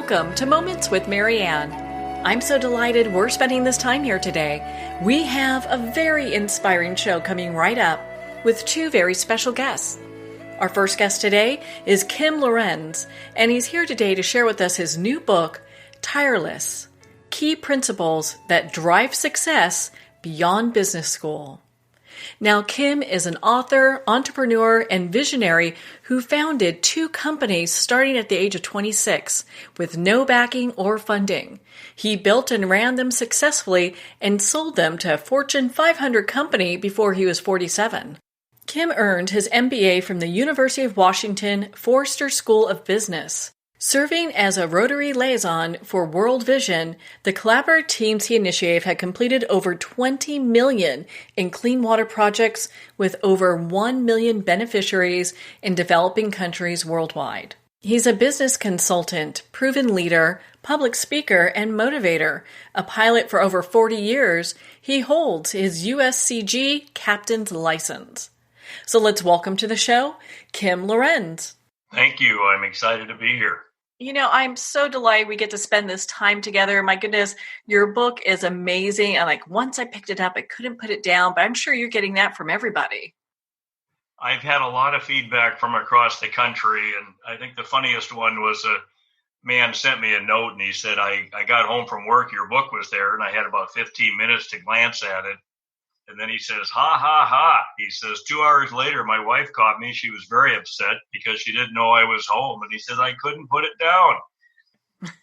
Welcome to Moments with Marianne. I'm so delighted we're spending this time here today. We have a very inspiring show coming right up with two very special guests. Our first guest today is Kim-Lorenze, and he's here today to share with us his new book, Tireless: Key Principles That Drive Success Beyond Business School. Now, Kim is an author, entrepreneur, and visionary who founded two companies starting at the age of 26 with no backing or funding. He built and ran them successfully and sold them to a Fortune 500 company before he was 47. Kim earned his MBA from the University of Washington Forster School of Business. Serving as a Rotary liaison for World Vision, the collaborative teams he initiated had completed over 20 million in clean water projects with over 1 million beneficiaries in developing countries worldwide. He's a business consultant, proven leader, public speaker, and motivator. A pilot for over 40 years, he holds his USCG captain's license. So let's welcome to the show, Kim-Lorenze. Thank you. I'm excited to be here. You know, I'm so delighted we get to spend this time together. My goodness, your book is amazing. And once I picked it up, I couldn't put it down, but I'm sure you're getting that from everybody. I've had a lot of feedback from across the country. And I think the funniest one was a man sent me a note and he said, I got home from work, your book was there. And I had about 15 minutes to glance at it. And then he says, ha, ha, ha. He says, 2 hours later, my wife caught me. She was very upset because she didn't know I was home. And he says, I couldn't put it down.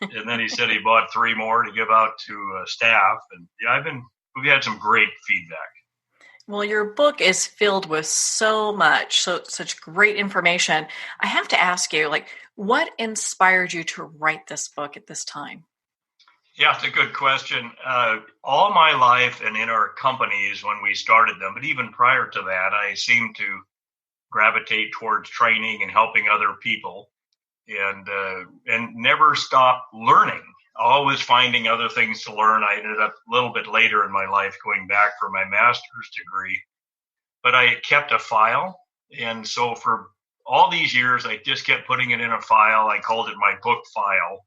And then he said he bought 3 more to give out to staff. And yeah, we've had some great feedback. Well, your book is filled with such great information. I have to ask you, what inspired you to write this book at this time? Yeah, it's a good question. All my life and in our companies when we started them, but even prior to that, I seemed to gravitate towards training and helping other people and never stopped learning, always finding other things to learn. I ended up a little bit later in my life going back for my master's degree, but I kept a file. And so for all these years, I just kept putting it in a file. I called it my book file.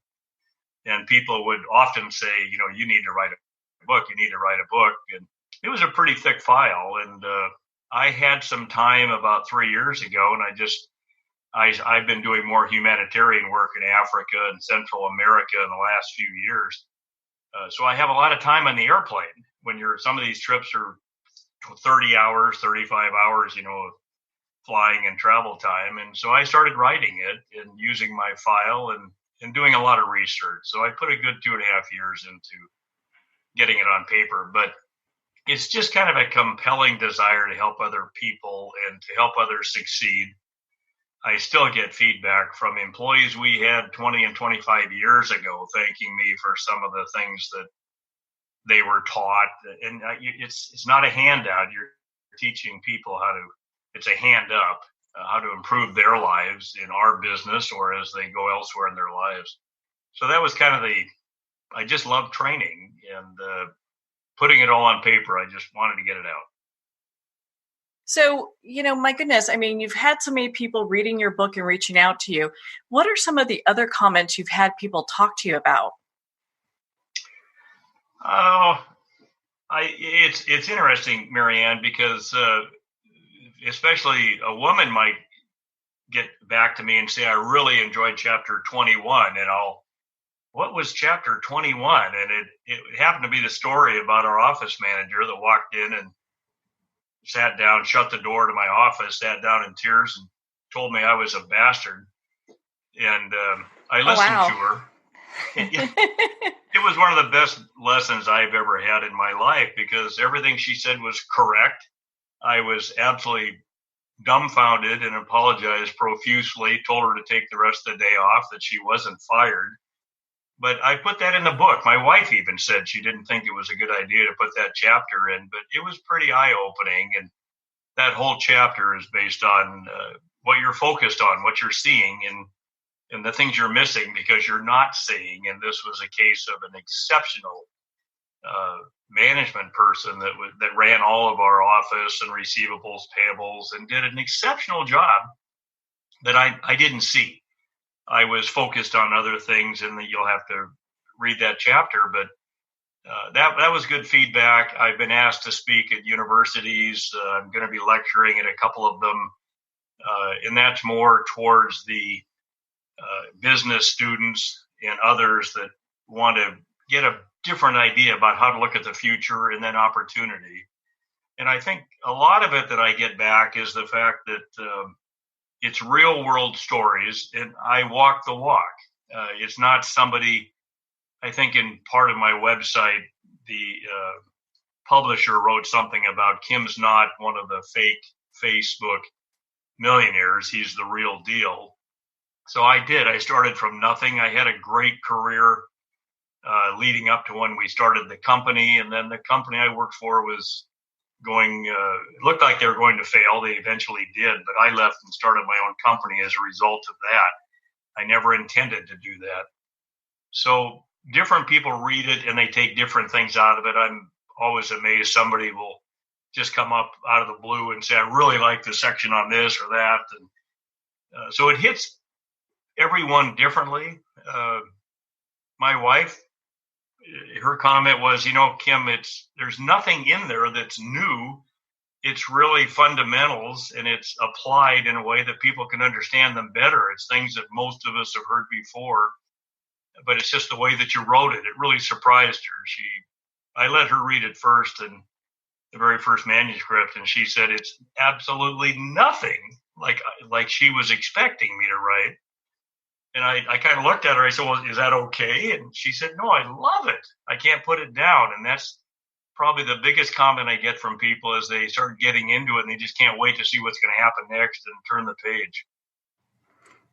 And people would often say, you need to write a book, you need to write a book. And it was a pretty thick file. And I had some time about 3 years ago, and I've been doing more humanitarian work in Africa and Central America in the last few years. So I have a lot of time on the airplane when some of these trips are 30 hours, 35 hours, flying and travel time. And so I started writing it and using my file and doing a lot of research. So I put a good 2.5 years into getting it on paper, but it's just kind of a compelling desire to help other people and to help others succeed. I still get feedback from employees we had 20 and 25 years ago, thanking me for some of the things that they were taught. And it's not a handout. You're teaching people it's a hand up. How to improve their lives in our business or as they go elsewhere in their lives. So that was kind of I just love training and putting it all on paper. I just wanted to get it out. So, my goodness, you've had so many people reading your book and reaching out to you. What are some of the other comments you've had people talk to you about? It's interesting, Marianne, because especially a woman might get back to me and say, I really enjoyed chapter 21. And what was chapter 21? And it happened to be the story about our office manager that walked in and sat down, shut the door to my office, sat down in tears and told me I was a bastard. And I listened to her. It was one of the best lessons I've ever had in my life because everything she said was correct. I was absolutely dumbfounded and apologized profusely, told her to take the rest of the day off, that she wasn't fired. But I put that in the book. My wife even said she didn't think it was a good idea to put that chapter in, but it was pretty eye-opening. And that whole chapter is based on what you're focused on, what you're seeing, and the things you're missing because you're not seeing. And this was a case of an exceptional management person that ran all of our office and receivables, payables, and did an exceptional job that I didn't see. I was focused on other things, and that you'll have to read that chapter. But that was good feedback. I've been asked to speak at universities. I'm going to be lecturing at a couple of them, and that's more towards the business students and others that want to get a different idea about how to look at the future and then opportunity. And I think a lot of it that I get back is the fact that it's real world stories, and I walk the walk. It's not somebody, I think in part of my website, the publisher wrote something about Kim's not one of the fake Facebook millionaires. He's the real deal. So I did. I started from nothing. I had a great career leading up to when we started the company. And then the company I worked for was going, it looked like they were going to fail. They eventually did, but I left and started my own company as a result of that. I never intended to do that. So different people read it and they take different things out of it. I'm always amazed somebody will just come up out of the blue and say, I really like the section on this or that. And so it hits everyone differently. My wife, her comment was, Kim, there's nothing in there that's new. It's really fundamentals, and it's applied in a way that people can understand them better. It's things that most of us have heard before, but it's just the way that you wrote it. It really surprised her. I let her read it first, and the very first manuscript, and she said it's absolutely nothing like she was expecting me to write. And I kind of looked at her. I said, well, is that okay? And she said, no, I love it. I can't put it down. And that's probably the biggest comment I get from people as they start getting into it and they just can't wait to see what's going to happen next and turn the page.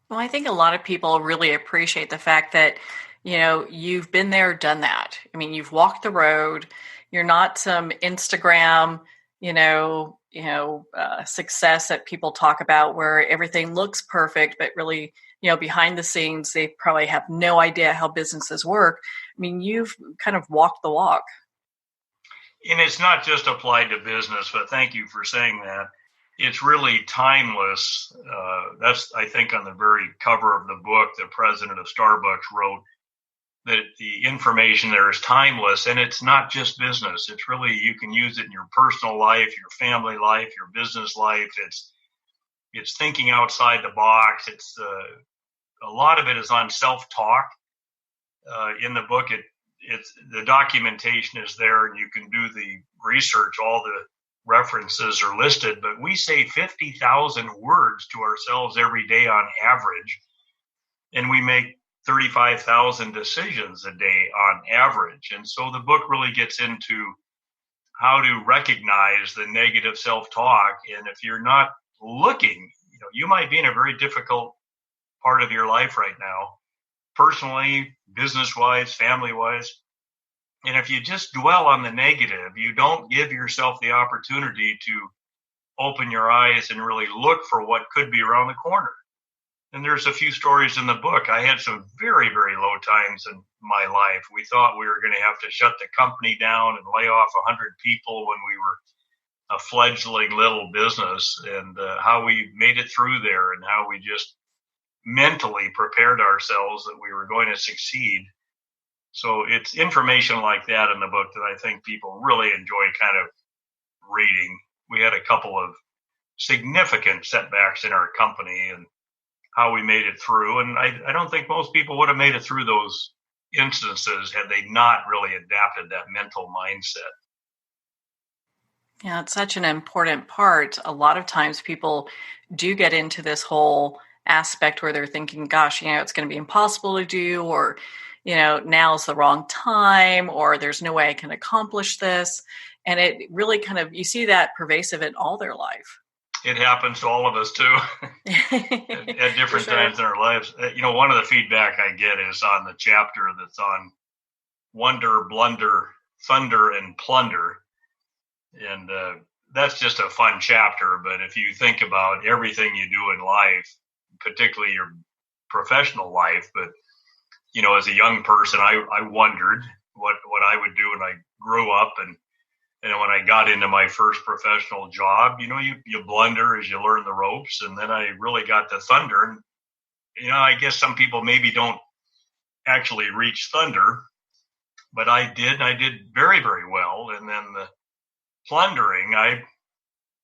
Well, I think a lot of people really appreciate the fact that, you've been there, done that. I mean, you've walked the road. You're not some Instagram, success that people talk about where everything looks perfect, but really, behind the scenes, they probably have no idea how businesses work. I mean, you've kind of walked the walk. And it's not just applied to business, but thank you for saying that. It's really timeless. That's, I think, on the very cover of the book, the president of Starbucks wrote that the information there is timeless, and it's not just business. It's really, you can use it in your personal life, your family life, your business life. It's thinking outside the box. It's a lot of it is on self-talk. In the book, it's the documentation is there, and you can do the research. All the references are listed, but we say 50,000 words to ourselves every day on average, and we make 35,000 decisions a day on average. And so the book really gets into how to recognize the negative self-talk. And if you're not looking, you might be in a very difficult part of your life right now, personally, business-wise, family-wise. And if you just dwell on the negative, you don't give yourself the opportunity to open your eyes and really look for what could be around the corner. And there's a few stories in the book. I had some very, very low times in my life. We thought we were going to have to shut the company down and lay off 100 people when we were a fledgling little business, and how we made it through there and how we just mentally prepared ourselves that we were going to succeed. So it's information like that in the book that I think people really enjoy kind of reading. We had a couple of significant setbacks in our company and how we made it through. And I don't think most people would have made it through those instances had they not really adapted that mental mindset. Yeah, it's such an important part. A lot of times people do get into this whole aspect where they're thinking, gosh, it's going to be impossible to do, or, now's the wrong time, or there's no way I can accomplish this. And it really you see that pervasive in all their life. It happens to all of us too at different times in our lives. One of the feedback I get is on the chapter that's on wonder, blunder, thunder, and plunder. And that's just a fun chapter. But if you think about everything you do in life, particularly your professional life, but, as a young person, I wondered what I would do when I grew up. And when I got into my first professional job, you blunder as you learn the ropes. And then I really got to thunder. And I guess some people maybe don't actually reach thunder, but I did. I did very, very well. And then the plundering,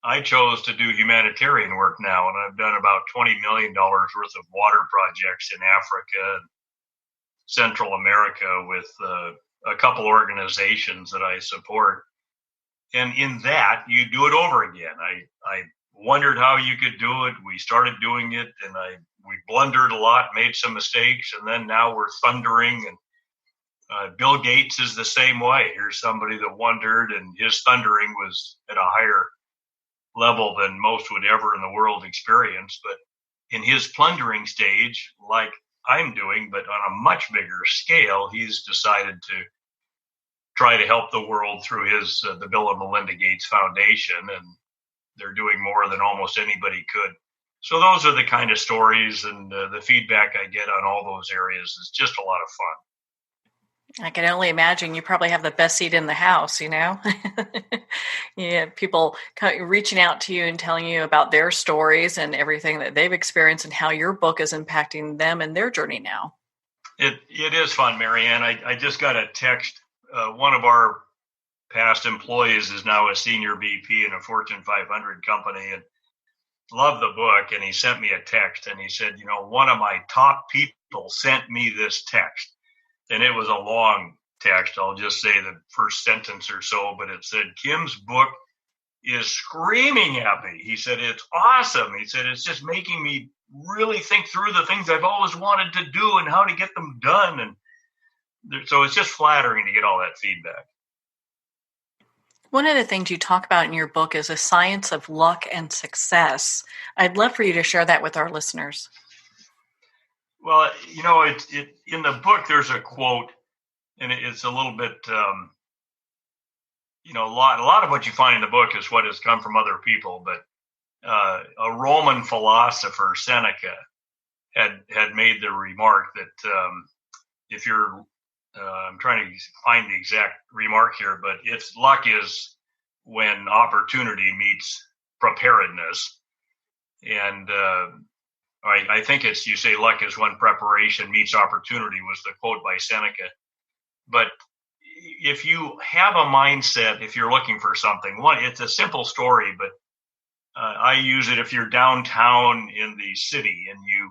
I chose to do humanitarian work now, and I've done about $20 million worth of water projects in Africa and Central America with a couple organizations that I support. And in that, you do it over again. I wondered how you could do it. We started doing it, and we blundered a lot, made some mistakes, and then now we're thundering. And Bill Gates is the same way. Here's somebody that wondered, and his thundering was at a higher level than most would ever in the world experience. But in his plundering stage, like I'm doing, but on a much bigger scale, he's decided to try to help the world through his the Bill and Melinda Gates Foundation, and they're doing more than almost anybody could. So those are the kind of stories, and the feedback I get on all those areas is just a lot of fun. I can only imagine you probably have the best seat in the house, Yeah, people reaching out to you and telling you about their stories and everything that they've experienced and how your book is impacting them and their journey now. It is fun, Marianne. I just got a text. One of our past employees is now a senior VP in a Fortune 500 company and loved the book. And he sent me a text and he said, one of my top people sent me this text. And it was a long text. I'll just say the first sentence or so, but it said, Kim's book is screaming at me. He said, it's awesome. He said, it's just making me really think through the things I've always wanted to do and how to get them done. And so it's just flattering to get all that feedback. One of the things you talk about in your book is the science of luck and success. I'd love for you to share that with our listeners. Well, in the book, there's a quote, and it's a little bit, a lot of what you find in the book is what has come from other people. But a Roman philosopher, Seneca, had made the remark that if you're, I'm trying to find the exact remark here, but it's luck is when opportunity meets preparedness. And I think you say luck is when preparation meets opportunity was the quote by Seneca. But if you have a mindset, if you're looking for something, it's a simple story, but I use it if you're downtown in the city and you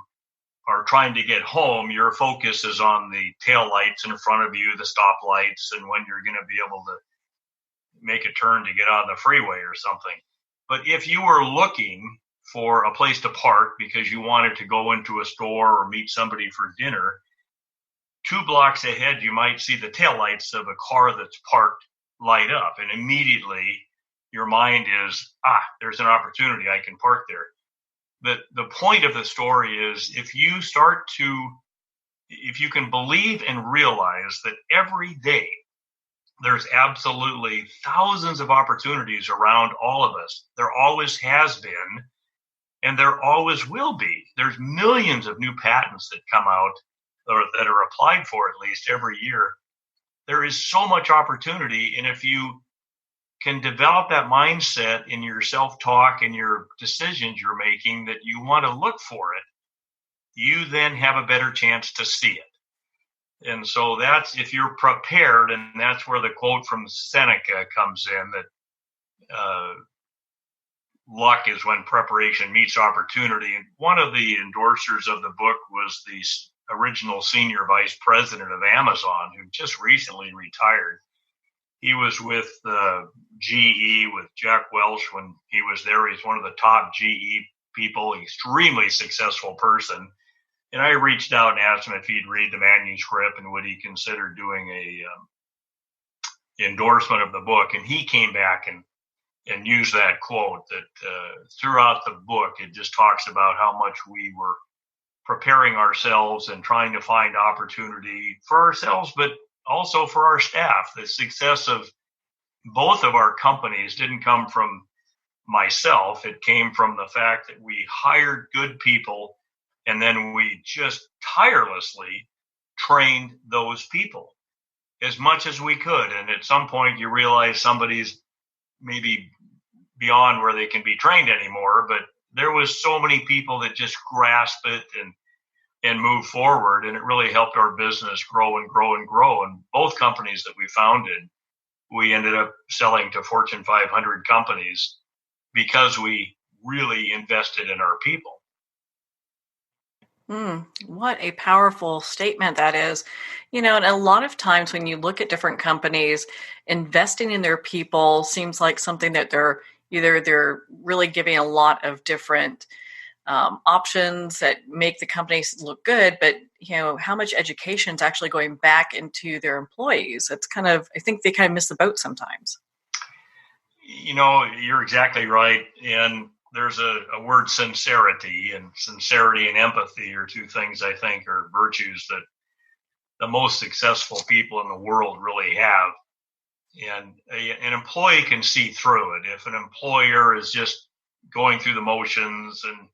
are trying to get home, your focus is on the tail lights in front of you, the stoplights, and when you're going to be able to make a turn to get on the freeway or something. But if you were looking for a place to park because you wanted to go into a store or meet somebody for dinner, 2 blocks ahead, you might see the taillights of a car that's parked light up. And immediately your mind is, there's an opportunity. I can park there. The point of the story is if you can believe and realize that every day there's absolutely thousands of opportunities around all of us. There always has been. And there always will be. There's millions of new patents that come out or that are applied for at least every year. There is so much opportunity. And if you can develop that mindset in your self-talk and your decisions you're making that you want to look for it, you then have a better chance to see it. And so that's if you're prepared, and that's where the quote from Seneca comes in that luck is when preparation meets opportunity. And one of the endorsers of the book was the original senior vice president of Amazon, who just recently retired. He was with GE with Jack Welch when he was there. He's one of the top GE people, extremely successful person. And I reached out and asked him if he'd read the manuscript and would he consider doing a endorsement of the book. And he came back and use that quote that throughout the book, it just talks about how much we were preparing ourselves and trying to find opportunity for ourselves, but also for our staff. The success of both of our companies didn't come from myself. It came from the fact that we hired good people and then we just tirelessly trained those people as much as we could. And at some point you realize somebody's maybe beyond where they can be trained anymore, but there was so many people that just grasped it and and move forward. And it really helped our business grow and grow and grow. And both companies that we founded, we ended up selling to Fortune 500 companies because we really invested in our people. What a powerful statement that is. And a lot of times when you look at different companies, investing in their people seems like something that they're really giving a lot of different options that make the companies look good, but how much education is actually going back into their employees. It's I think they kind of miss the boat sometimes. You're exactly right. And there's a word, sincerity, and empathy are two things I think are virtues that the most successful people in the world really have. And an employee can see through it. If an employer is just going through the motions and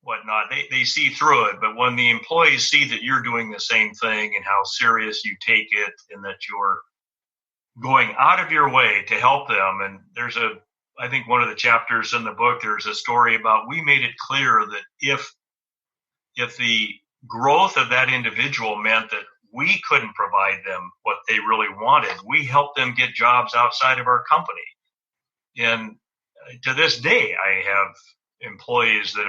whatnot, they see through it. But when the employees see that you're doing the same thing and how serious you take it and that you're going out of your way to help them, and I think one of the chapters in the book, there's a story about we made it clear that if the growth of that individual meant that we couldn't provide them what they really wanted, we helped them get jobs outside of our company. And to this day, I have employees that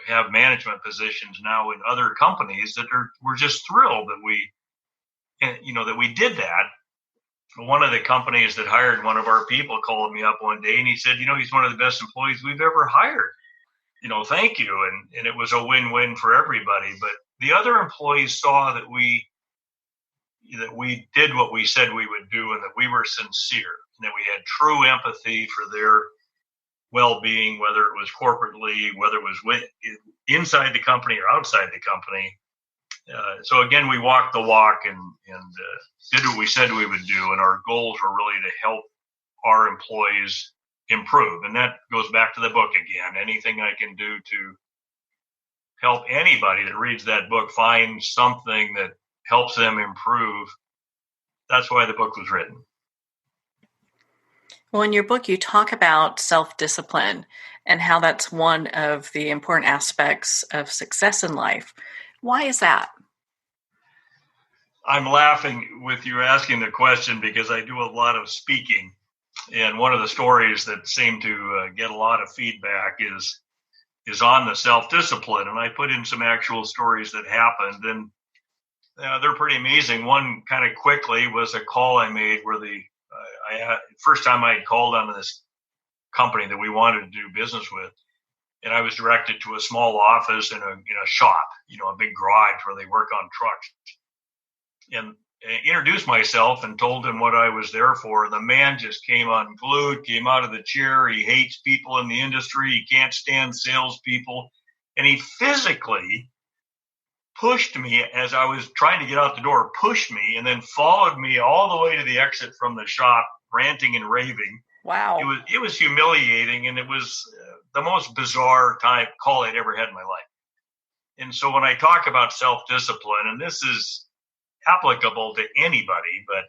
have management positions now in other companies that we're just thrilled that we did that. One of the companies that hired one of our people called me up one day and he said, he's one of the best employees we've ever hired. Thank you. And it was a win-win for everybody. But the other employees saw that we did what we said we would do and that we were sincere and that we had true empathy for their well-being, whether it was corporately, whether it was inside the company or outside the company. So again, we walked the walk and did what we said we would do. And our goals were really to help our employees improve. And that goes back to the book again. Anything I can do to help anybody that reads that book find something that helps them improve. That's why the book was written. Well, in your book, you talk about self-discipline and how that's one of the important aspects of success in life. Why is that? I'm laughing with you asking the question because I do a lot of speaking. And one of the stories that seem to get a lot of feedback is on the self-discipline. And I put in some actual stories that happened, and they're pretty amazing. One kind of quickly was a call I made where first time I had called on this company that we wanted to do business with. And I was directed to a small office in a shop, a big garage where they work on trucks. And introduced myself and told him what I was there for. The man just came unglued, came out of the chair. He hates people in the industry. He can't stand salespeople. And he physically pushed me as I was trying to get out the door, pushed me, and then followed me all the way to the exit from the shop, ranting and raving. Wow. It was humiliating, and it was the most bizarre call I'd ever had in my life. And so when I talk about self-discipline, and this is applicable to anybody, but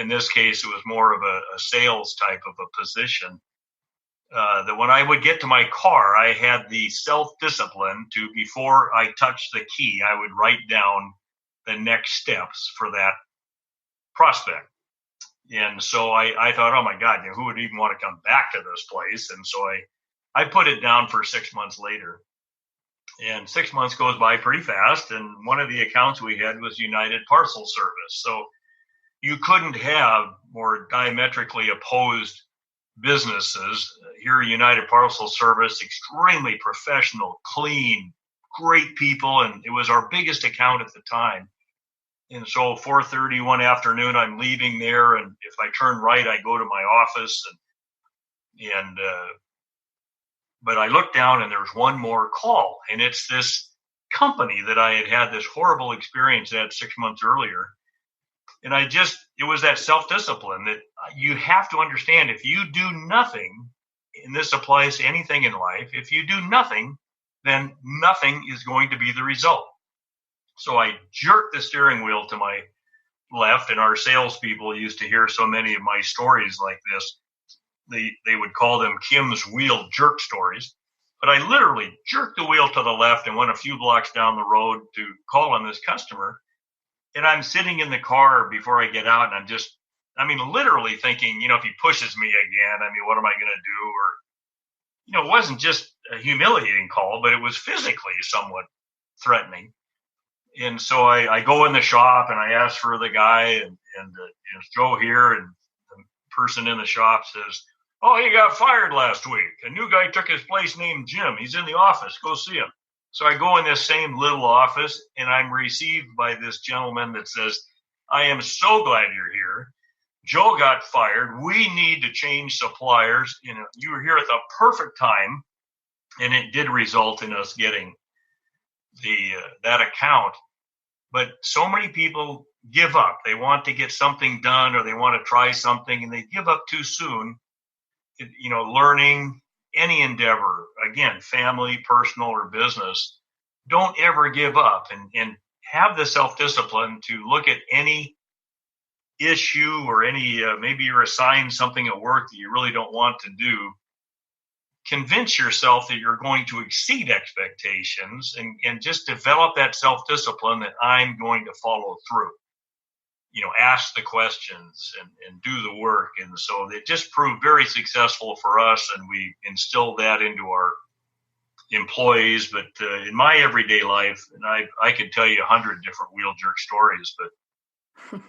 in this case, it was more of a sales type of a position, that when I would get to my car, I had the self-discipline to, before I touched the key, I would write down the next steps for that prospect. And so I thought, oh my God, who would even want to come back to this place? And so I put it down for 6 months later. And 6 months goes by pretty fast. And one of the accounts we had was United Parcel Service. So you couldn't have more diametrically opposed businesses. Here, United Parcel Service, extremely professional, clean, great people. And it was our biggest account at the time. And so 4:30 one afternoon, I'm leaving there. And if I turn right, I go to my office. But I look down and there's one more call. And it's this company that I had this horrible experience at 6 months earlier. And it was that self-discipline that you have to understand. If you do nothing, and this applies to anything in life, if you do nothing, then nothing is going to be the result. So I jerked the steering wheel to my left, and our salespeople used to hear so many of my stories like this. They would call them Kim's wheel jerk stories. But I literally jerked the wheel to the left and went a few blocks down the road to call on this customer. And I'm sitting in the car before I get out, and I'm literally thinking, if he pushes me again, what am I going to do? Or, it wasn't just a humiliating call, but it was physically somewhat threatening. And so I go in the shop and I ask for the guy, and it's Joe here. And the person in the shop says, "Oh, he got fired last week. A new guy took his place named Jim. He's in the office. Go see him." So I go in this same little office, and I'm received by this gentleman that says, "I am so glad you're here. Joe got fired. We need to change suppliers. You were here at the perfect time." And it did result in us getting that account. But so many people give up. They want to get something done, or they want to try something, and they give up too soon. Learning any endeavor, again, family, personal, or business, don't ever give up, and have the self-discipline to look at any issue or any, maybe you're assigned something at work that you really don't want to do. Convince yourself that you're going to exceed expectations, and just develop that self-discipline that I'm going to follow through. Ask the questions and do the work. And so it just proved very successful for us, and we instilled that into our employees. But in my everyday life, and I could tell you 100 different wheel jerk stories, but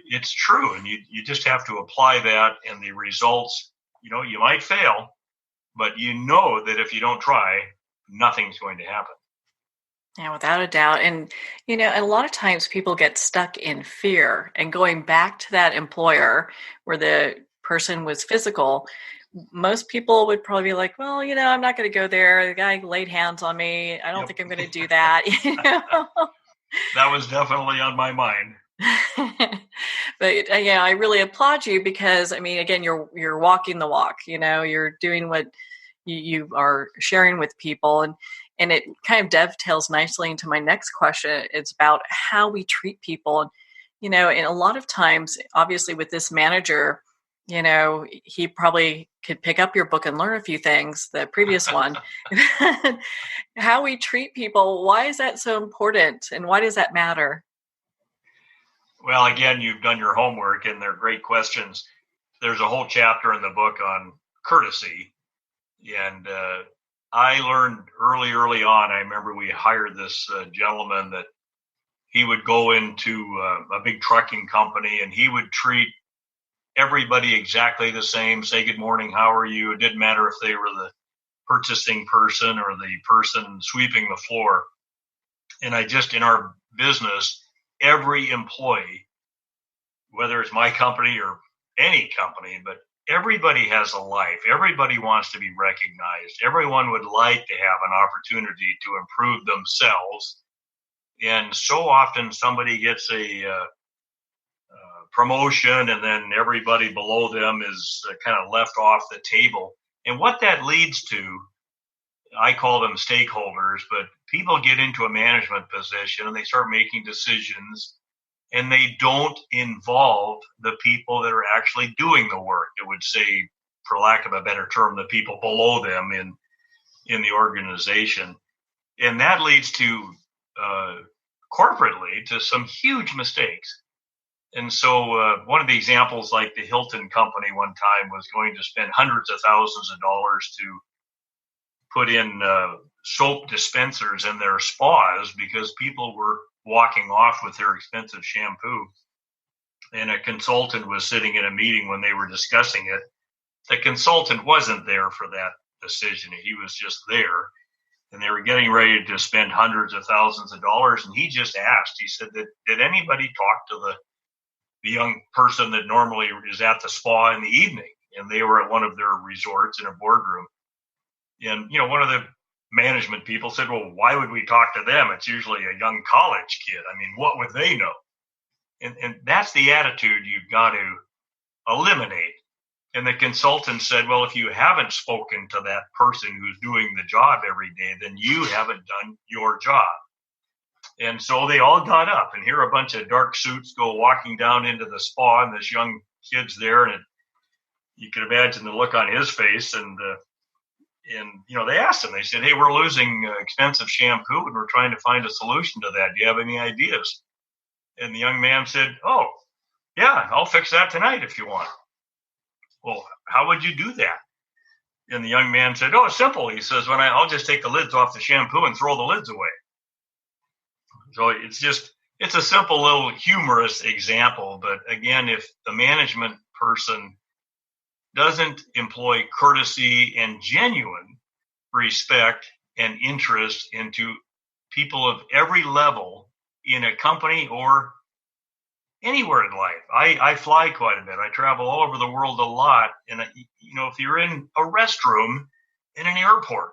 it's true. And you just have to apply that, and the results, you might fail, but that if you don't try, nothing's going to happen. Yeah, without a doubt. And, a lot of times people get stuck in fear, and going back to that employer where the person was physical. Most people would probably be like, well, I'm not going to go there. The guy laid hands on me. I don't think I'm going to do that. That was definitely on my mind. But I really applaud you, because again, you're walking the walk. You're doing what you are sharing with people, and it kind of dovetails nicely into my next question. It's about how we treat people. And a lot of times, obviously, with this manager, he probably could pick up your book and learn a few things, the previous one. How we treat people, why is that so important, and why does that matter? Well, again, you've done your homework, and they're great questions. There's a whole chapter in the book on courtesy. And I learned early on, I remember we hired this gentleman that he would go into a big trucking company, and he would treat everybody exactly the same, say, "Good morning, how are you?" It didn't matter if they were the purchasing person or the person sweeping the floor. And in our business, every employee, whether it's my company or any company, but everybody has a life. Everybody wants to be recognized. Everyone would like to have an opportunity to improve themselves. And so often somebody gets a promotion, and then everybody below them is kind of left off the table. And what that leads to, I call them stakeholders, but people get into a management position and they start making decisions, and they don't involve the people that are actually doing the work. It would say, for lack of a better term, the people below them in the organization. And that leads to corporately to some huge mistakes. And so one of the examples, like the Hilton company one time was going to spend hundreds of thousands of dollars to put in soap dispensers in their spas because people were walking off with their expensive shampoo. And a consultant was sitting in a meeting when they were discussing it. The consultant wasn't there for that decision. He was just there. And they were getting ready to spend hundreds of thousands of dollars. And he just asked, he said, did anybody talk to the young person that normally is at the spa in the evening? And they were at one of their resorts in a boardroom. And, one of the management people said, well, why would we talk to them? It's usually a young college kid. I mean, what would they know? And that's the attitude you've got to eliminate. And the consultant said, well, if you haven't spoken to that person who's doing the job every day, then you haven't done your job. And so they all got up, and here a bunch of dark suits go walking down into the spa, and this young kid's there, and you can imagine the look on his face. And And, they asked him, they said, hey, we're losing expensive shampoo and we're trying to find a solution to that. Do you have any ideas? And the young man said, oh, yeah, I'll fix that tonight if you want. Well, how would you do that? And the young man said, oh, it's simple. He says, I'll just take the lids off the shampoo and throw the lids away. So it's a simple little humorous example. But again, if the management person doesn't employ courtesy and genuine respect and interest into people of every level in a company or anywhere in life. I fly quite a bit. I travel all over the world a lot. And, if you're in a restroom in an airport,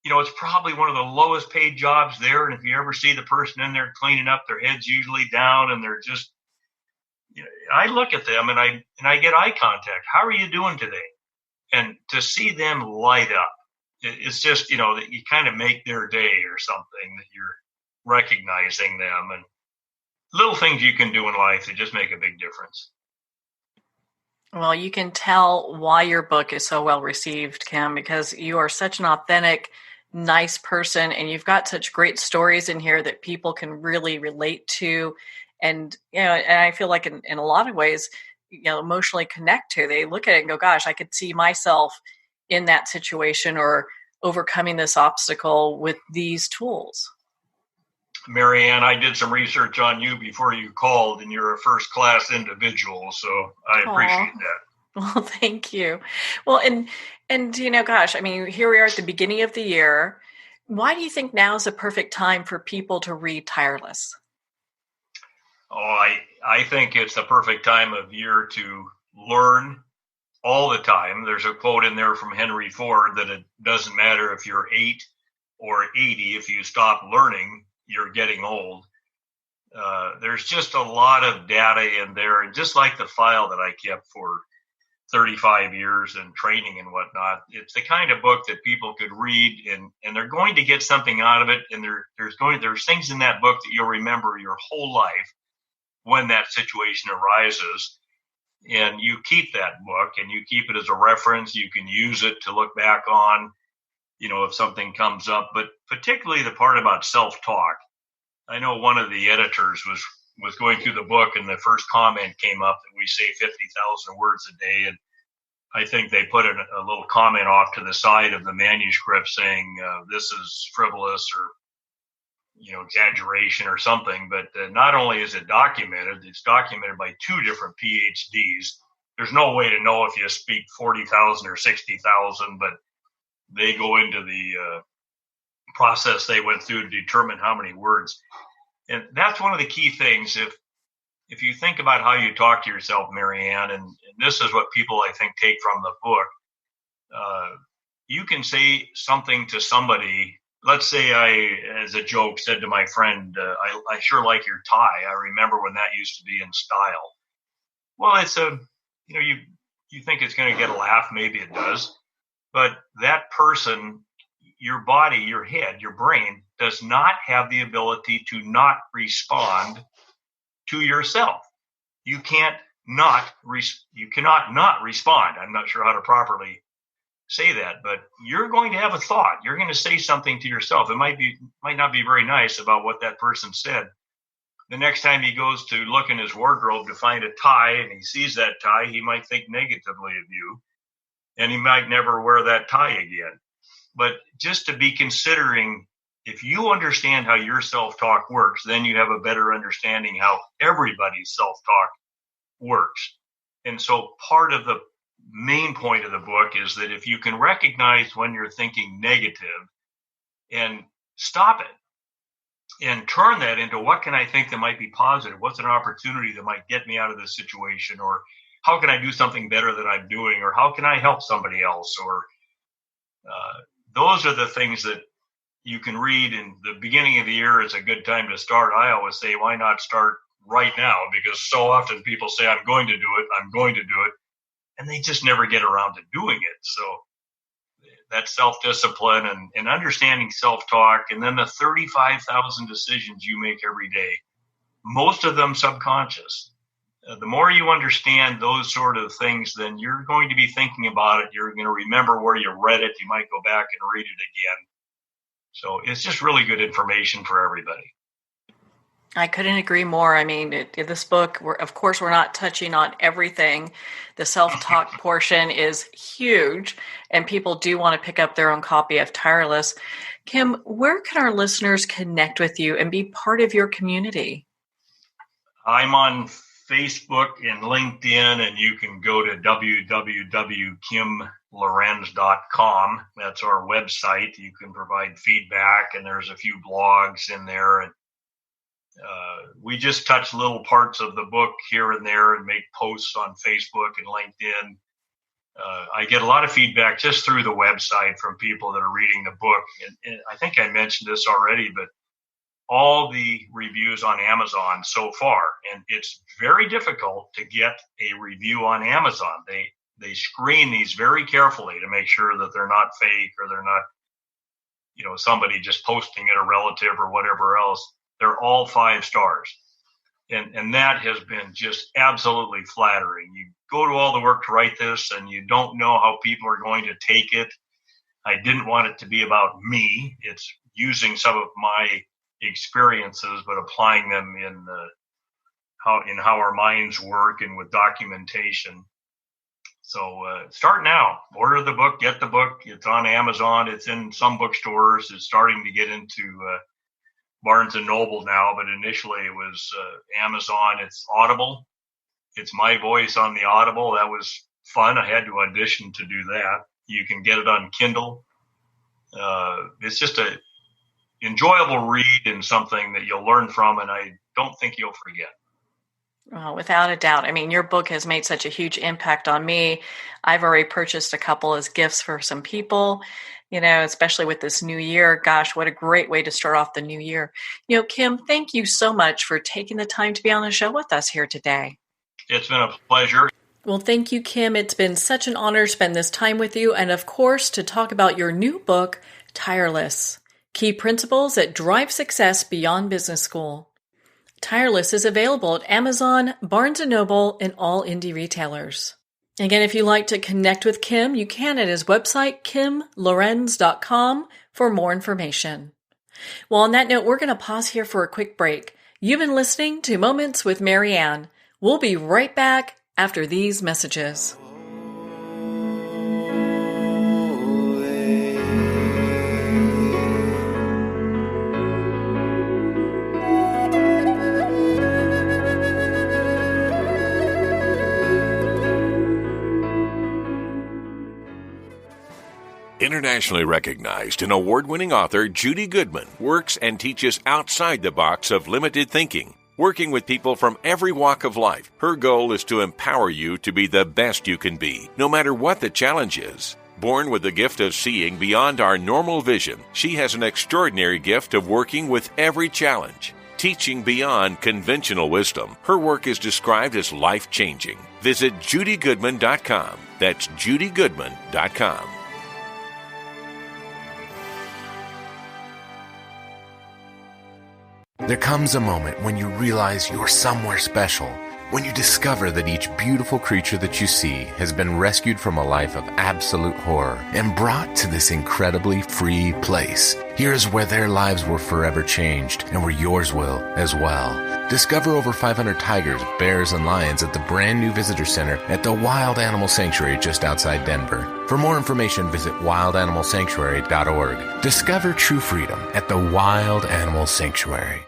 it's probably one of the lowest paid jobs there. And if you ever see the person in there cleaning up, their head's usually down and they're just, I look at them and I get eye contact. How are you doing today? And to see them light up, it's just, that you kind of make their day or something, that you're recognizing them, and little things you can do in life that just make a big difference. Well, you can tell why your book is so well received, Kim, because you are such an authentic, nice person, and you've got such great stories in here that people can really relate to. And, and I feel like in a lot of ways, emotionally connect to. They look at it and go, gosh, I could see myself in that situation or overcoming this obstacle with these tools. Marianne, I did some research on you before you called, and you're a first-class individual, so I appreciate that. Well, thank you. Well, and gosh, I mean, here we are at the beginning of the year. Why do you think now is a perfect time for people to read Tireless? Oh, I think it's the perfect time of year to learn all the time. There's a quote in there from Henry Ford that it doesn't matter if you're 8 or 80, if you stop learning, you're getting old. There's just a lot of data in there. And just like the file that I kept for 35 years and training and whatnot, it's the kind of book that people could read and they're going to get something out of it. And there's things in that book that you'll remember your whole life when that situation arises. And you keep that book and you keep it as a reference. You can use it to look back on, if something comes up, but particularly the part about self-talk. I know one of the editors was going through the book and the first comment came up that we say 50,000 words a day. And I think they put a little comment off to the side of the manuscript saying, this is frivolous or, exaggeration or something. But not only is it documented, it's documented by 2 different PhDs. There's no way to know if you speak 40,000 or 60,000, but they go into the process they went through to determine how many words. And that's one of the key things. If you think about how you talk to yourself, Marianne, and this is what people, I think, take from the book, you can say something to somebody. Let's say I, as a joke, said to my friend, I sure like your tie. I remember when that used to be in style. Well, it's you think it's going to get a laugh. Maybe it does. But that person, your body, your head, your brain does not have the ability to not respond to yourself. You cannot not respond. I'm not sure how to properly say that, but you're going to have a thought. You're going to say something to yourself. It might not be very nice about what that person said. The next time he goes to look in his wardrobe to find a tie and he sees that tie, he might think negatively of you and he might never wear that tie again. But just to be considering, if you understand how your self-talk works, then you have a better understanding how everybody's self-talk works. And so part of the main point of the book is that if you can recognize when you're thinking negative and stop it and turn that into what can I think that might be positive? What's an opportunity that might get me out of this situation? Or how can I do something better than I'm doing? Or how can I help somebody else? Or those are the things that you can read in the beginning of the year. Is a good time to start. I always say, why not start right now? Because so often people say, I'm going to do it. And they just never get around to doing it. So that self-discipline and understanding self-talk, and then the 35,000 decisions you make every day, most of them subconscious. the more you understand those sort of things, then you're going to be thinking about it. You're going to remember where you read it. You might go back and read it again. So it's just really good information for everybody. I couldn't agree more. I mean, this book, of course, we're not touching on everything. The self-talk portion is huge, and people do want to pick up their own copy of Tireless. Kim, where can our listeners connect with you and be part of your community? I'm on Facebook and LinkedIn, and you can go to www.kim-lorenze.com. That's our website. You can provide feedback, and there's a few blogs in there. And we just touch little parts of the book here and there and make posts on Facebook and LinkedIn. I get a lot of feedback just through the website from people that are reading the book. And I think I mentioned this already, but all the reviews on Amazon so far, and it's very difficult to get a review on Amazon. They screen these very carefully to make sure that they're not fake or they're not, somebody just posting it, a relative or whatever else. They're all 5 stars. And that has been just absolutely flattering. You go to all the work to write this and you don't know how people are going to take it. I didn't want it to be about me. It's using some of my experiences, but applying them in how our minds work and with documentation. So start now. Order the book, get the book. It's on Amazon. It's in some bookstores. It's starting to get into Barnes & Noble now, but initially it was Amazon. It's Audible. It's my voice on the Audible. That was fun. I had to audition to do that. You can get it on Kindle. It's just a enjoyable read and something that you'll learn from, and I don't think you'll forget. Well, without a doubt. I mean, your book has made such a huge impact on me. I've already purchased a couple as gifts for some people, especially with this new year. Gosh, what a great way to start off the new year. Kim, thank you so much for taking the time to be on the show with us here today. It's been a pleasure. Well, thank you, Kim. It's been such an honor to spend this time with you and, of course, to talk about your new book, Tireless: Key Principles That Drive Success Beyond Business School. Tireless is available at Amazon, Barnes & Noble, and all indie retailers. Again, if you'd like to connect with Kim, you can at his website, kim-lorenze.com, for more information. Well, on that note, we're going to pause here for a quick break. You've been listening to Moments with Marianne. We'll be right back after these messages. Internationally recognized and award-winning author Judy Goodman works and teaches outside the box of limited thinking. Working with people from every walk of life, her goal is to empower you to be the best you can be, no matter what the challenge is. Born with the gift of seeing beyond our normal vision, she has an extraordinary gift of working with every challenge. Teaching beyond conventional wisdom, her work is described as life-changing. Visit judygoodman.com. That's judygoodman.com. There comes a moment when you realize you're somewhere special, when you discover that each beautiful creature that you see has been rescued from a life of absolute horror and brought to this incredibly free place. Here's where their lives were forever changed and where yours will as well. Discover over 500 tigers, bears, and lions at the brand new visitor center at the Wild Animal Sanctuary just outside Denver. For more information, visit wildanimalsanctuary.org. Discover true freedom at the Wild Animal Sanctuary.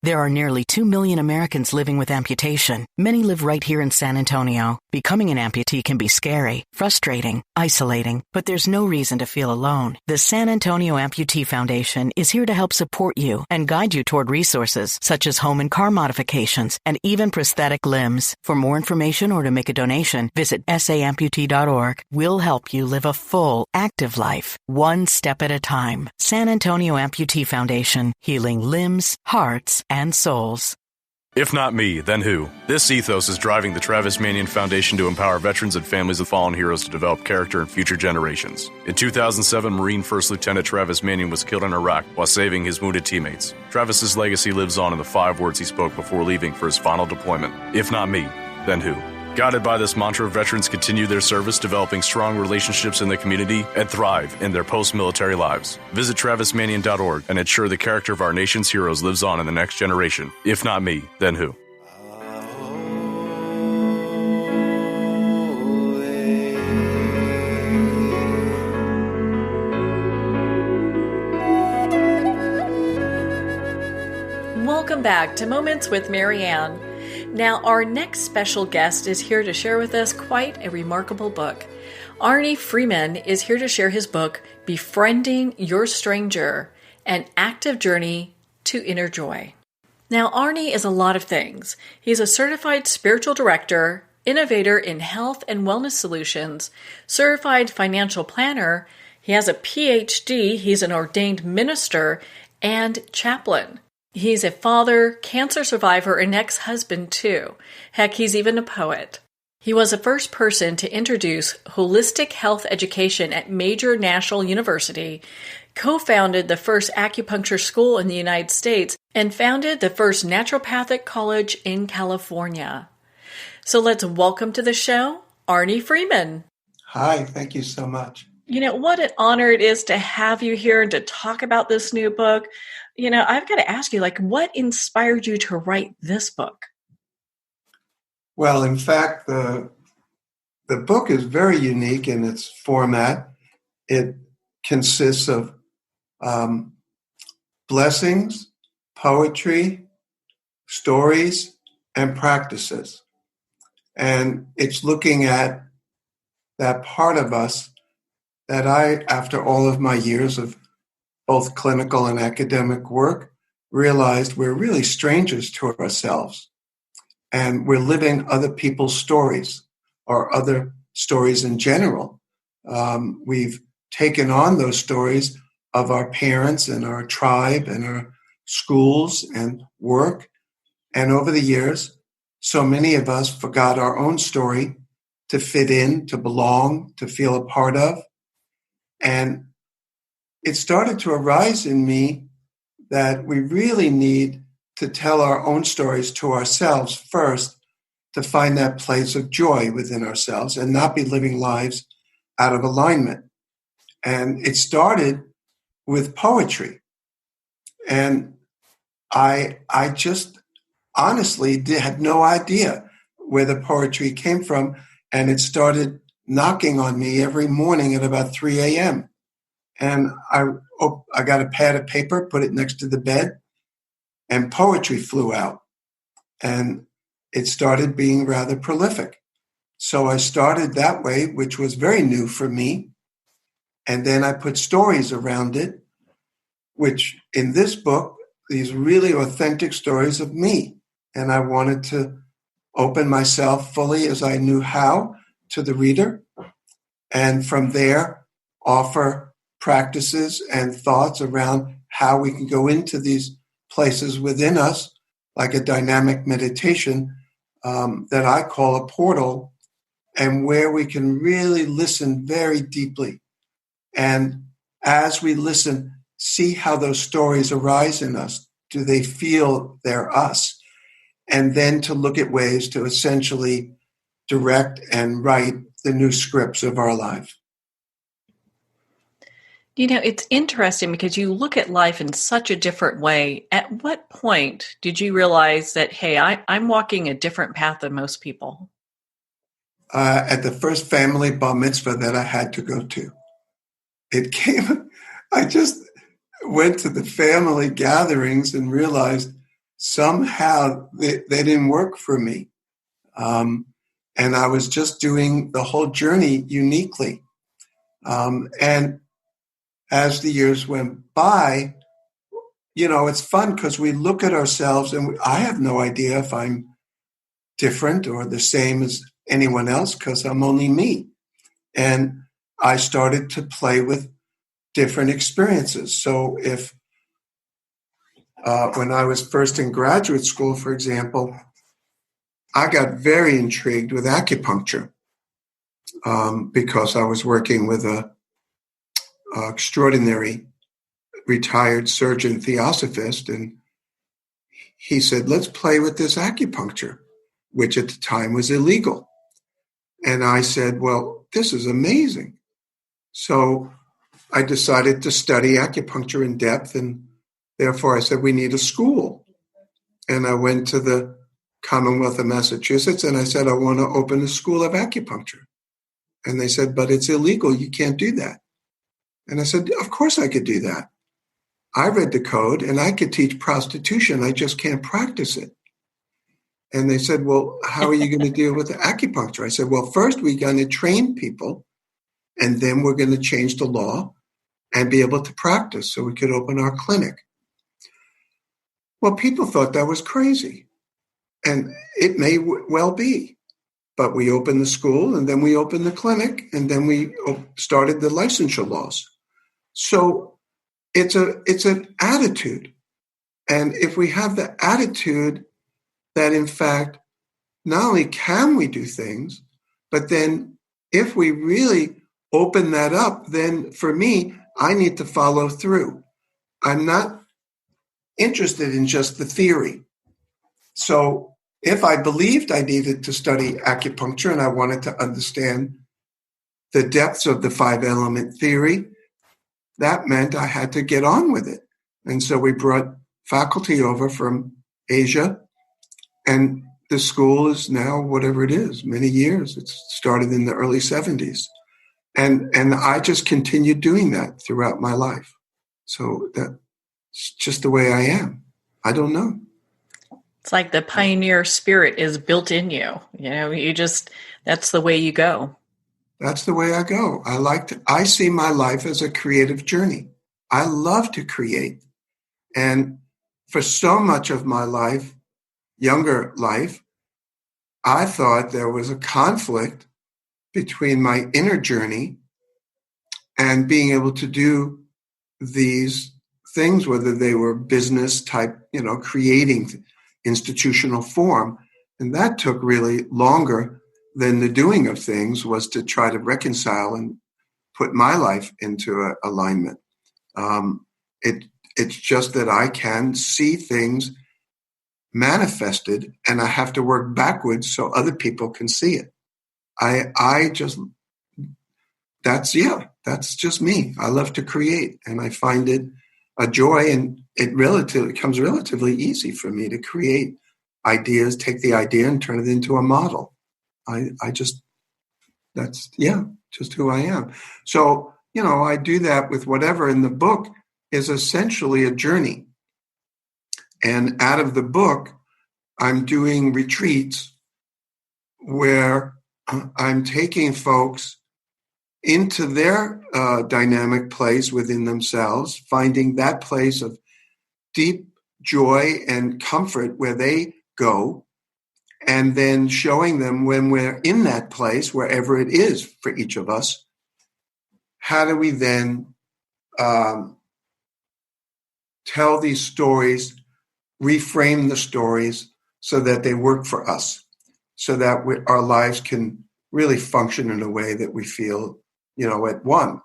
There are nearly 2 million Americans living with amputation. Many live right here in San Antonio. Becoming an amputee can be scary, frustrating, isolating, but there's no reason to feel alone. The San Antonio Amputee Foundation is here to help support you and guide you toward resources such as home and car modifications and even prosthetic limbs. For more information or to make a donation, visit saamputee.org. We'll help you live a full, active life, one step at a time. San Antonio Amputee Foundation, healing limbs, hearts, and souls. If not me, then who? This ethos is driving the Travis Manion Foundation to empower veterans and families of fallen heroes to develop character in future generations. In 2007, Marine First Lieutenant Travis Manion was killed in Iraq while saving his wounded teammates. Travis's legacy lives on in the 5 words he spoke before leaving for his final deployment. If not me, then who? Guided by this mantra, veterans continue their service, developing strong relationships in the community and thrive in their post-military lives. Visit travismanian.org and ensure the character of our nation's heroes lives on in the next generation. If not me, then who? Welcome back to Moments with Marianne. Now, our next special guest is here to share with us quite a remarkable book. Arnie Freiman is here to share his book, Befriending-Your-Stranger, An Active Journey to Inner Joy. Now, Arnie is a lot of things. He's a certified spiritual director, innovator in health and wellness solutions, certified financial planner. He has a PhD. He's an ordained minister and chaplain. He's a father, cancer survivor, and ex-husband too. Heck, he's even a poet. He was the first person to introduce holistic health education at major national university, co-founded the first acupuncture school in the United States, and founded the first naturopathic college in California. So let's welcome to the show, Arnie Freiman. Hi, thank you so much. You know, what an honor it is to have you here and to talk about this new book. You know, I've got to ask you, what inspired you to write this book? Well, in fact, the book is very unique in its format. It consists of blessings, poetry, stories, and practices. And it's looking at that part of us that I, after all of my years of both clinical and academic work, realized we're really strangers to ourselves. And we're living other people's stories or other stories in general. We've taken on those stories of our parents and our tribe and our schools and work. And over the years, so many of us forgot our own story to fit in, to belong, to feel a part of. And it started to arise in me that we really need to tell our own stories to ourselves first to find that place of joy within ourselves and not be living lives out of alignment. And it started with poetry. And I just honestly had no idea where the poetry came from. And it started knocking on me every morning at about 3 a.m. And I got a pad of paper, put it next to the bed, and poetry flew out. And it started being rather prolific. So I started that way, which was very new for me. And then I put stories around it, which in this book, these really authentic stories of me. And I wanted to open myself fully as I knew how to the reader. And from there, offer practices and thoughts around how we can go into these places within us, like a dynamic meditation that I call a portal, and where we can really listen very deeply. And as we listen, see how those stories arise in us. Do they feel they're us? And then to look at ways to essentially direct and write the new scripts of our life. You know, it's interesting because you look at life in such a different way. At what point did you realize that, hey, I'm walking a different path than most people? At the first family bar mitzvah that I had to go to. I just went to the family gatherings and realized somehow they didn't work for me. And I was just doing the whole journey uniquely. And as the years went by, it's fun because we look at ourselves and I have no idea if I'm different or the same as anyone else because I'm only me. And I started to play with different experiences. So if when I was first in graduate school, for example, I got very intrigued with acupuncture because I was working with a extraordinary retired surgeon theosophist, and he said, let's play with this acupuncture. which at the time was illegal. And I said, well, this is amazing. So I decided to study acupuncture in depth, and therefore I said, we need a school. And I went to the Commonwealth of Massachusetts and I said, I want to open a school of acupuncture. And they said, but it's illegal. You can't do that. And I said, of course I could do that. I read the code and I could teach prostitution. I just can't practice it. And they said, well, how are you going to deal with the acupuncture? I said, well, first we're going to train people, and then we're going to change the law and be able to practice so we could open our clinic. Well, people thought that was crazy, and it may well be. But we opened the school, and then we opened the clinic, and then we started the licensure laws. So it's an attitude. And if we have the attitude that, in fact, not only can we do things, but then if we really open that up, then for me, I need to follow through. I'm not interested in just the theory. So if I believed I needed to study acupuncture and I wanted to understand the depths of the 5-element theory, that meant I had to get on with it. And so we brought faculty over from Asia, and the school is now whatever it is, many years. It started in the early 70s. And I just continued doing that throughout my life. So that's just the way I am. I don't know. It's like the pioneer spirit is built in you. You know, that's the way you go. That's the way I go. I see my life as a creative journey. I love to create. And for so much of my life, younger life, I thought there was a conflict between my inner journey and being able to do these things, whether they were business type, creating institutional form. And that took really longer than the doing of things, was to try to reconcile and put my life into alignment. It's just that I can see things manifested, and I have to work backwards so other people can see it. That's just me. I love to create, and I find it a joy, and it comes relatively easy for me to create ideas, take the idea and turn it into a model. That's just who I am. So, I do that with whatever, and the book is essentially a journey. And out of the book, I'm doing retreats where I'm taking folks into their dynamic place within themselves, finding that place of deep joy and comfort where they go, and then showing them, when we're in that place, wherever it is for each of us, how do we then tell these stories, reframe the stories so that they work for us, so that our lives can really function in a way that we feel, at one.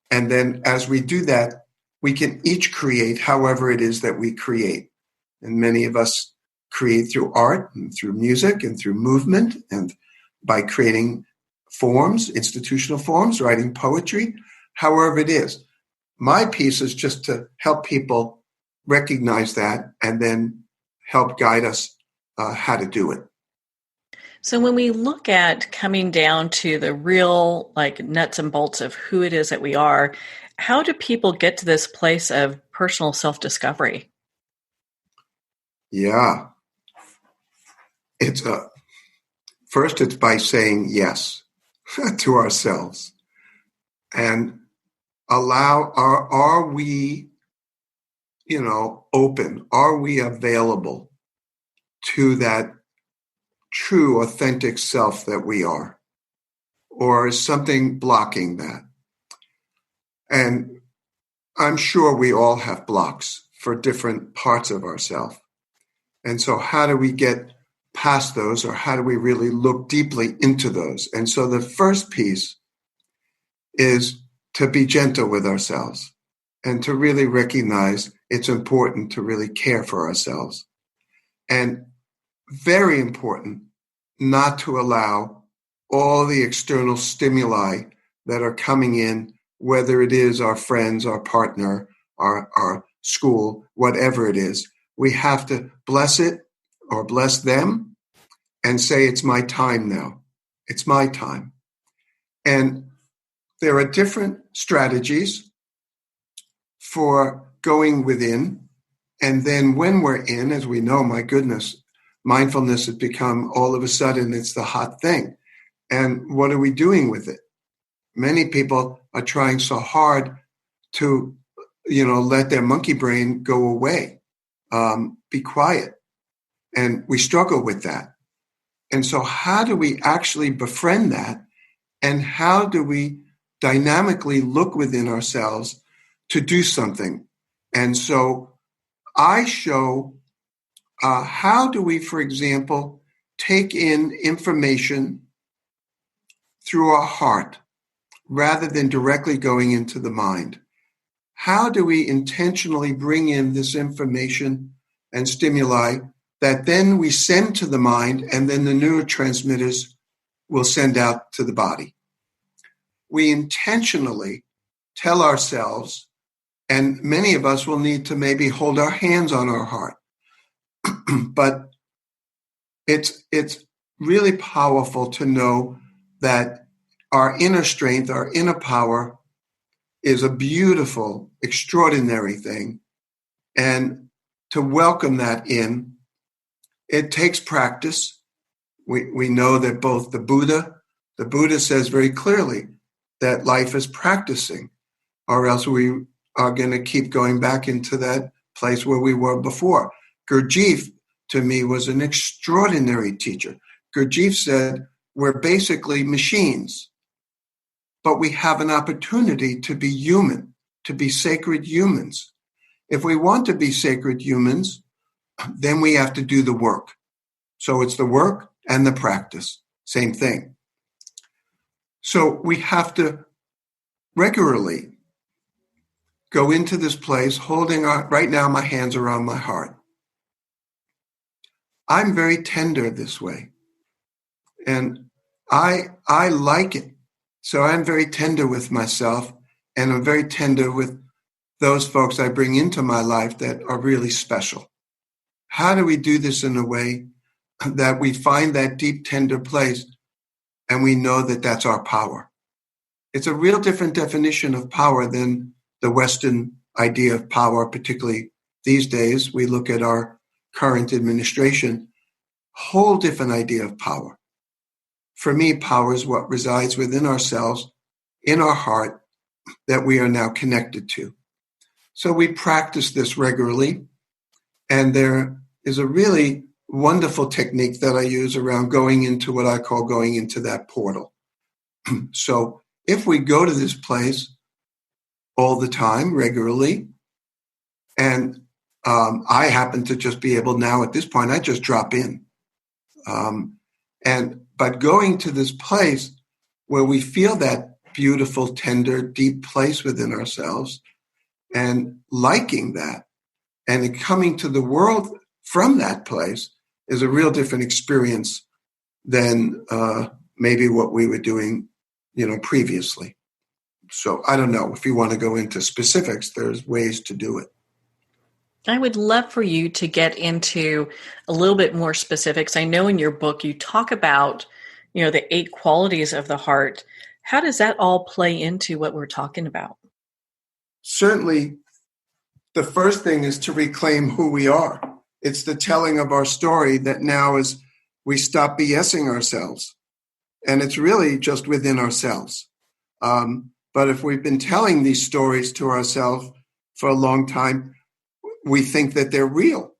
And then as we do that, we can each create however it is that we create. And many of us create through art and through music and through movement, and by creating forms, institutional forms, writing poetry, however it is. My piece is just to help people recognize that and then help guide us how to do it. So when we look at coming down to the real nuts and bolts of who it is that we are, how do people get to this place of personal self-discovery? Yeah. First it's by saying yes to ourselves, and are we, open? Are we available to that true, authentic self that we are? Or is something blocking that? And I'm sure we all have blocks for different parts of ourselves. And so how do we get past those, or how do we really look deeply into those? And so the first piece is to be gentle with ourselves and to really recognize it's important to really care for ourselves. And very important not to allow all the external stimuli that are coming in, whether it is our friends, our partner, our school, whatever it is. We have to bless it or bless them and say, it's my time now. It's my time. And there are different strategies for going within. And then when we're in, as we know, my goodness, mindfulness has become all of a sudden, it's the hot thing. And what are we doing with it? Many people are trying so hard to, let their monkey brain go away, be quiet. And we struggle with that. And so how do we actually befriend that? And how do we dynamically look within ourselves to do something? And so I show how do we, for example, take in information through our heart rather than directly going into the mind? How do we intentionally bring in this information and stimuli that then we send to the mind, and then the neurotransmitters will send out to the body? We intentionally tell ourselves, and many of us will need to maybe hold our hands on our heart, but it's really powerful to know that our inner strength, our inner power is a beautiful, extraordinary thing. And to welcome that in, it takes practice. We know that both the Buddha says very clearly that life is practicing, or else we are going to keep going back into that place where we were before. Gurdjieff, to me, was an extraordinary teacher. Gurdjieff said, we're basically machines, but we have an opportunity to be human, to be sacred humans. If we want to be sacred humans, then we have to do the work. So it's the work and the practice, same thing. So we have to regularly go into this place holding right now my hands are on my heart. I'm very tender this way. And I like it. So I'm very tender with myself, and I'm very tender with those folks I bring into my life that are really special. How do we do this in a way that we find that deep, tender place and we know that that's our power? It's a real different definition of power than the Western idea of power, particularly these days. We look at our current administration, whole different idea of power. For me, power is what resides within ourselves, in our heart, that we are now connected to. So we practice this regularly, and there is a really wonderful technique that I use around going into what I call going into that portal. So if we go to this place all the time, regularly, and I happen to just be able now at this point, I just drop in. But going to this place where we feel that beautiful, tender, deep place within ourselves and liking that and coming to the world from that place is a real different experience than maybe what we were doing, previously. So I don't know if you want to go into specifics, there's ways to do it. I would love for you to get into a little bit more specifics. I know in your book you talk about, the 8 qualities of the heart. How does that all play into what we're talking about? Certainly, the first thing is to reclaim who we are. It's the telling of our story that now is we stop BSing ourselves. And it's really just within ourselves. But if we've been telling these stories to ourselves for a long time, we think that they're real.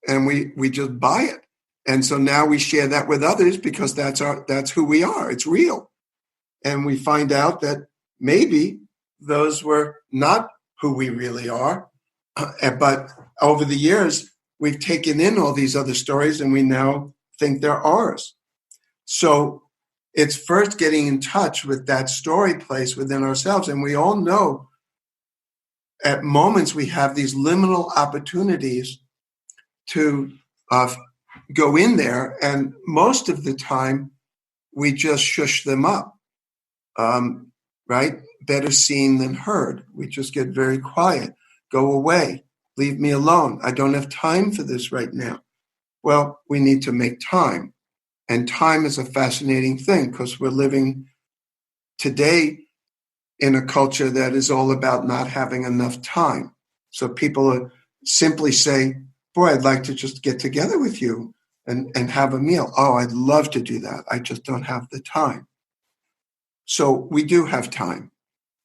And we just buy it. And so now we share that with others because that's who we are. It's real. And we find out that maybe those were not who we really are. But over the years, we've taken in all these other stories and we now think they're ours. So it's first getting in touch with that story place within ourselves. And we all know at moments we have these liminal opportunities to go in there, and most of the time we just shush them up, right? Better seen than heard. We just get very quiet. Go away. Leave me alone. I don't have time for this right now. Well, we need to make time. And time is a fascinating thing because we're living today in a culture that is all about not having enough time. So people simply say, boy, I'd like to just get together with you and have a meal. Oh, I'd love to do that. I just don't have the time. So we do have time.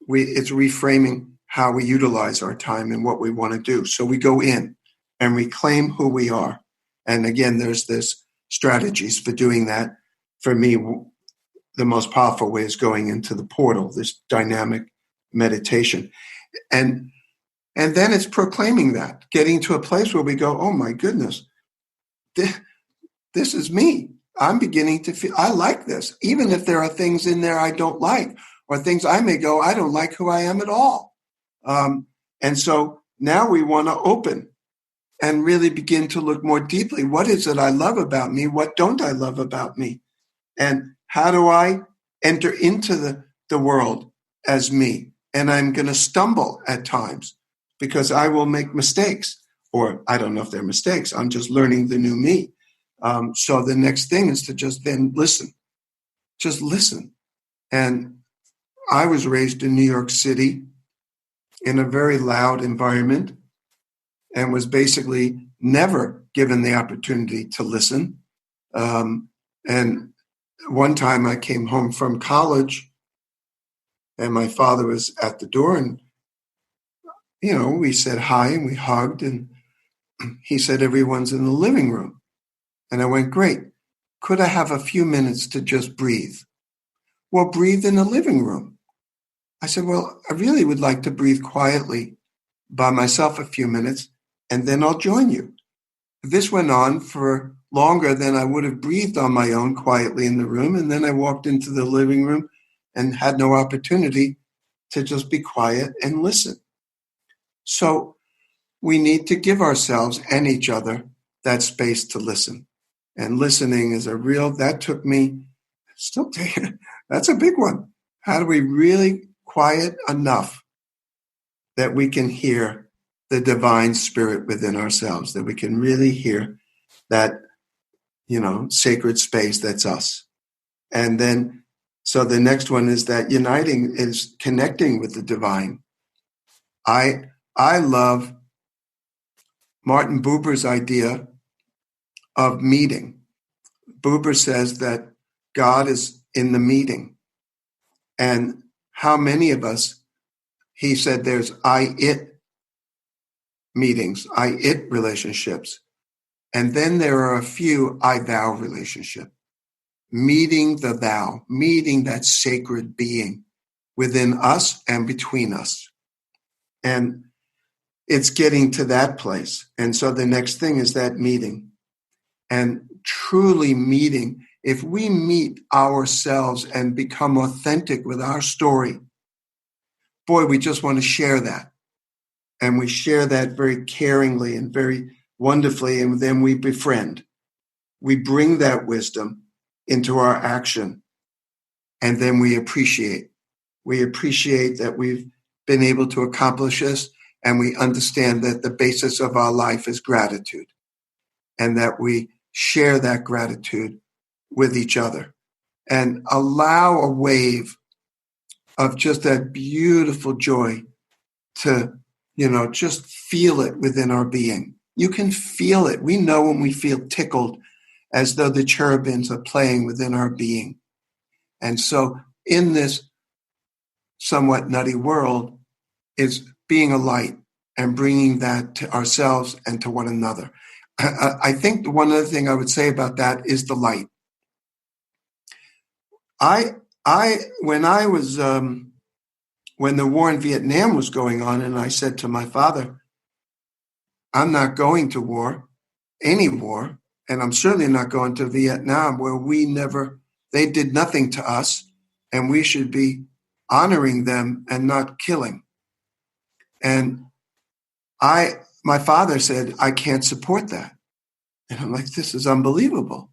It's reframing how we utilize our time and what we want to do. So we go in and reclaim who we are. And again, there's this strategies for doing that. For me, the most powerful way is going into the portal, this dynamic meditation. And then it's proclaiming that, getting to a place where we go, oh my goodness, this is me. I'm beginning to feel, I like this. Even if there are things in there I don't like, or things I may go, I don't like who I am at all. And so now we want to open and really begin to look more deeply. What is it I love about me? What don't I love about me? And how do I enter into the world as me? And I'm going to stumble at times because I will make mistakes, or I don't know if they're mistakes. I'm just learning the new me. So the next thing is to just then listen. Just listen. And I was raised in New York City in a very loud environment and was basically never given the opportunity to listen. And one time I came home from college and my father was at the door, and, we said hi and we hugged, and he said, everyone's in the living room. And I went, great. Could I have a few minutes to just breathe? Well, breathe in the living room. I said, well, I really would like to breathe quietly by myself a few minutes, and then I'll join you. This went on for longer than I would have breathed on my own quietly in the room. And then I walked into the living room and had no opportunity to just be quiet and listen. So we need to give ourselves and each other that space to listen. And listening is that took me, still taking, that's a big one. How do we really quiet enough that we can hear the divine spirit within ourselves, that we can really hear that, sacred space that's us? And then, so the next one is that uniting is connecting with the divine. I love Martin Buber's idea of meeting. Buber says that God is in the meeting. And how many of us, he said there's I-it meetings, I-it relationships. And then there are a few I-thou relationships. Meeting the thou, meeting that sacred being within us and between us. And it's getting to that place. And so the next thing is that meeting. And truly meeting, if we meet ourselves and become authentic with our story, boy, we just want to share that. And we share that very caringly and very wonderfully, and then we befriend. We bring that wisdom into our action, and then we appreciate. We appreciate that we've been able to accomplish this, and we understand that the basis of our life is gratitude, and that we share that gratitude with each other, and allow a wave of just that beautiful joy to, just feel it within our being. You can feel it. We know when we feel tickled, as though the cherubims are playing within our being. And so in this somewhat nutty world is being a light and bringing that to ourselves and to one another. I think one other thing I would say about that is the light. When the war in Vietnam was going on, and I said to my father, I'm not going to war, any war, and I'm certainly not going to Vietnam where they did nothing to us, and we should be honoring them and not killing. And my father said, I can't support that. And I'm like, this is unbelievable.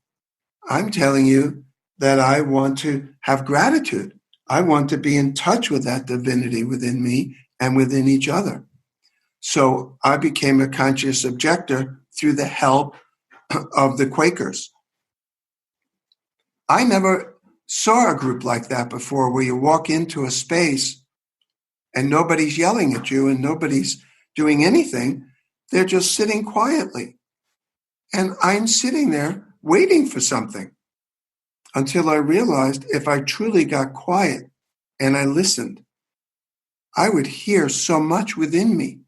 I'm telling you that I want to have gratitude. I want to be in touch with that divinity within me and within each other. So I became a conscious objector through the help of the Quakers. I never saw a group like that before, where you walk into a space and nobody's yelling at you and nobody's doing anything. They're just sitting quietly. And I'm sitting there waiting for something until I realized if I truly got quiet and I listened, I would hear so much within me.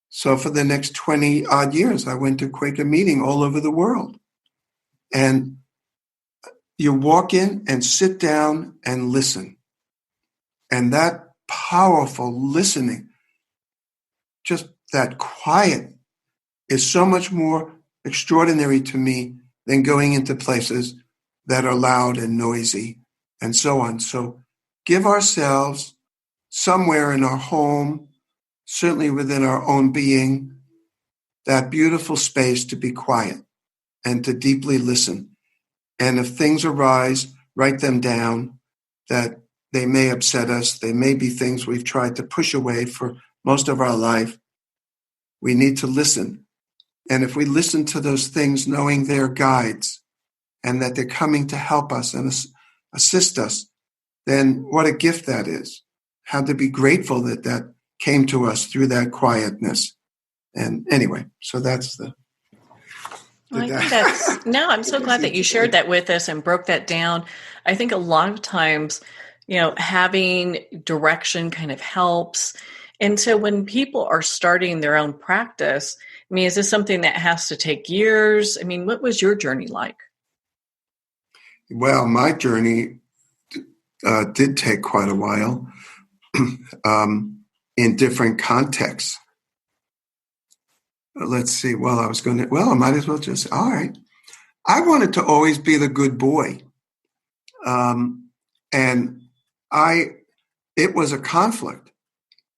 So for the next 20 odd years, I went to Quaker meeting all over the world. And you walk in and sit down and listen. And that powerful listening, just that quiet, is so much more extraordinary to me than going into places that are loud and noisy and so on. So give ourselves somewhere in our home, certainly within our own being, that beautiful space to be quiet and to deeply listen. And if things arise, write them down, that they may upset us. They may be things we've tried to push away for most of our life. We need to listen. And if we listen to those things, knowing they're guides and that they're coming to help us and assist us, then what a gift that is. How to be grateful that that came to us through that quietness. And anyway, so that's the... I think that's, no, I'm so glad that you shared that with us and broke that down. I think a lot of times, having direction kind of helps. And so when people are starting their own practice, I mean, is this something that has to take years? I mean, what was your journey like? Well, my journey did take quite a while in different contexts. Let's see. Well, I might as well just, all right. I wanted to always be the good boy. And it was a conflict.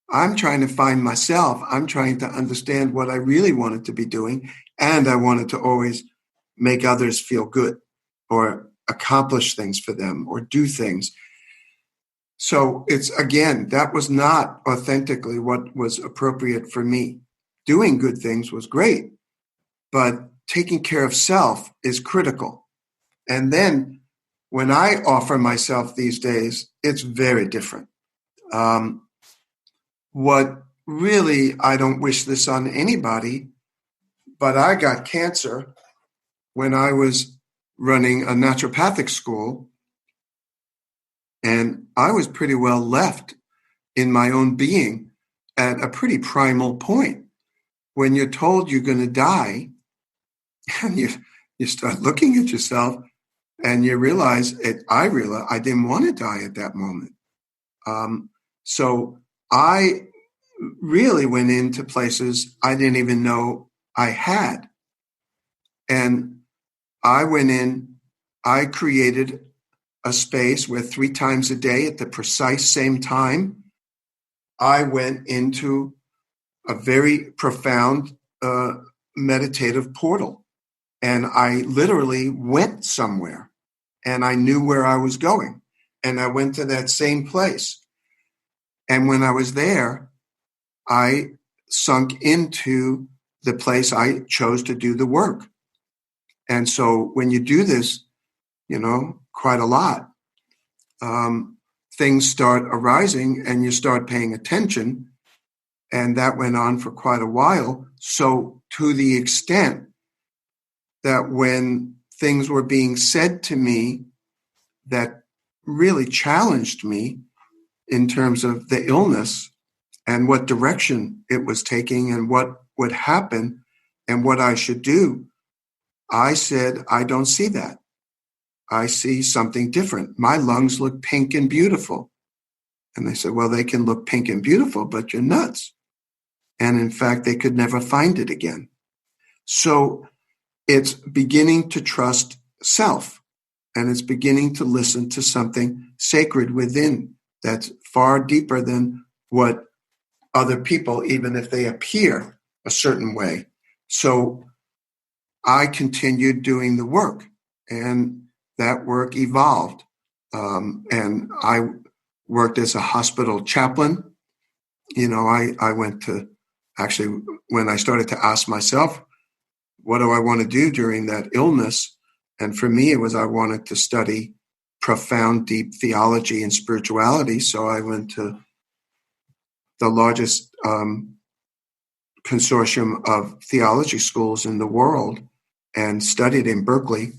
I'm trying to find myself. I'm trying to understand what I really wanted to be doing. And I wanted to always make others feel good or accomplish things for them or do things. So that was not authentically what was appropriate for me. Doing good things was great, but taking care of self is critical. And then when I offer myself these days, it's very different. What really, I don't wish this on anybody, but I got cancer when I was running a naturopathic school, and I was pretty well left in my own being at a pretty primal point. When you're told you're going to die, and you start looking at yourself, and you realize I didn't want to die at that moment. So I really went into places I didn't even know I had. And I went in, I created a space where 3 times a day at the precise same time, I went into a very profound meditative portal. And I literally went somewhere, and I knew where I was going. And I went to that same place. And when I was there, I sunk into the place I chose to do the work. And so when you do this, quite a lot, things start arising and you start paying attention. And that went on for quite a while. So to the extent that when things were being said to me that really challenged me in terms of the illness and what direction it was taking and what would happen and what I should do, I said, I don't see that. I see something different. My lungs look pink and beautiful. And they said, well, they can look pink and beautiful, but you're nuts. And in fact, they could never find it again. So it's beginning to trust self, and it's beginning to listen to something sacred within that's far deeper than what other people, even if they appear a certain way. So I continued doing the work, and that work evolved. And I worked as a hospital chaplain. I went to, actually, when I started to ask myself, what do I want to do during that illness? And for me, it was I wanted to study profound, deep theology and spirituality. So I went to the largest consortium of theology schools in the world and studied in Berkeley,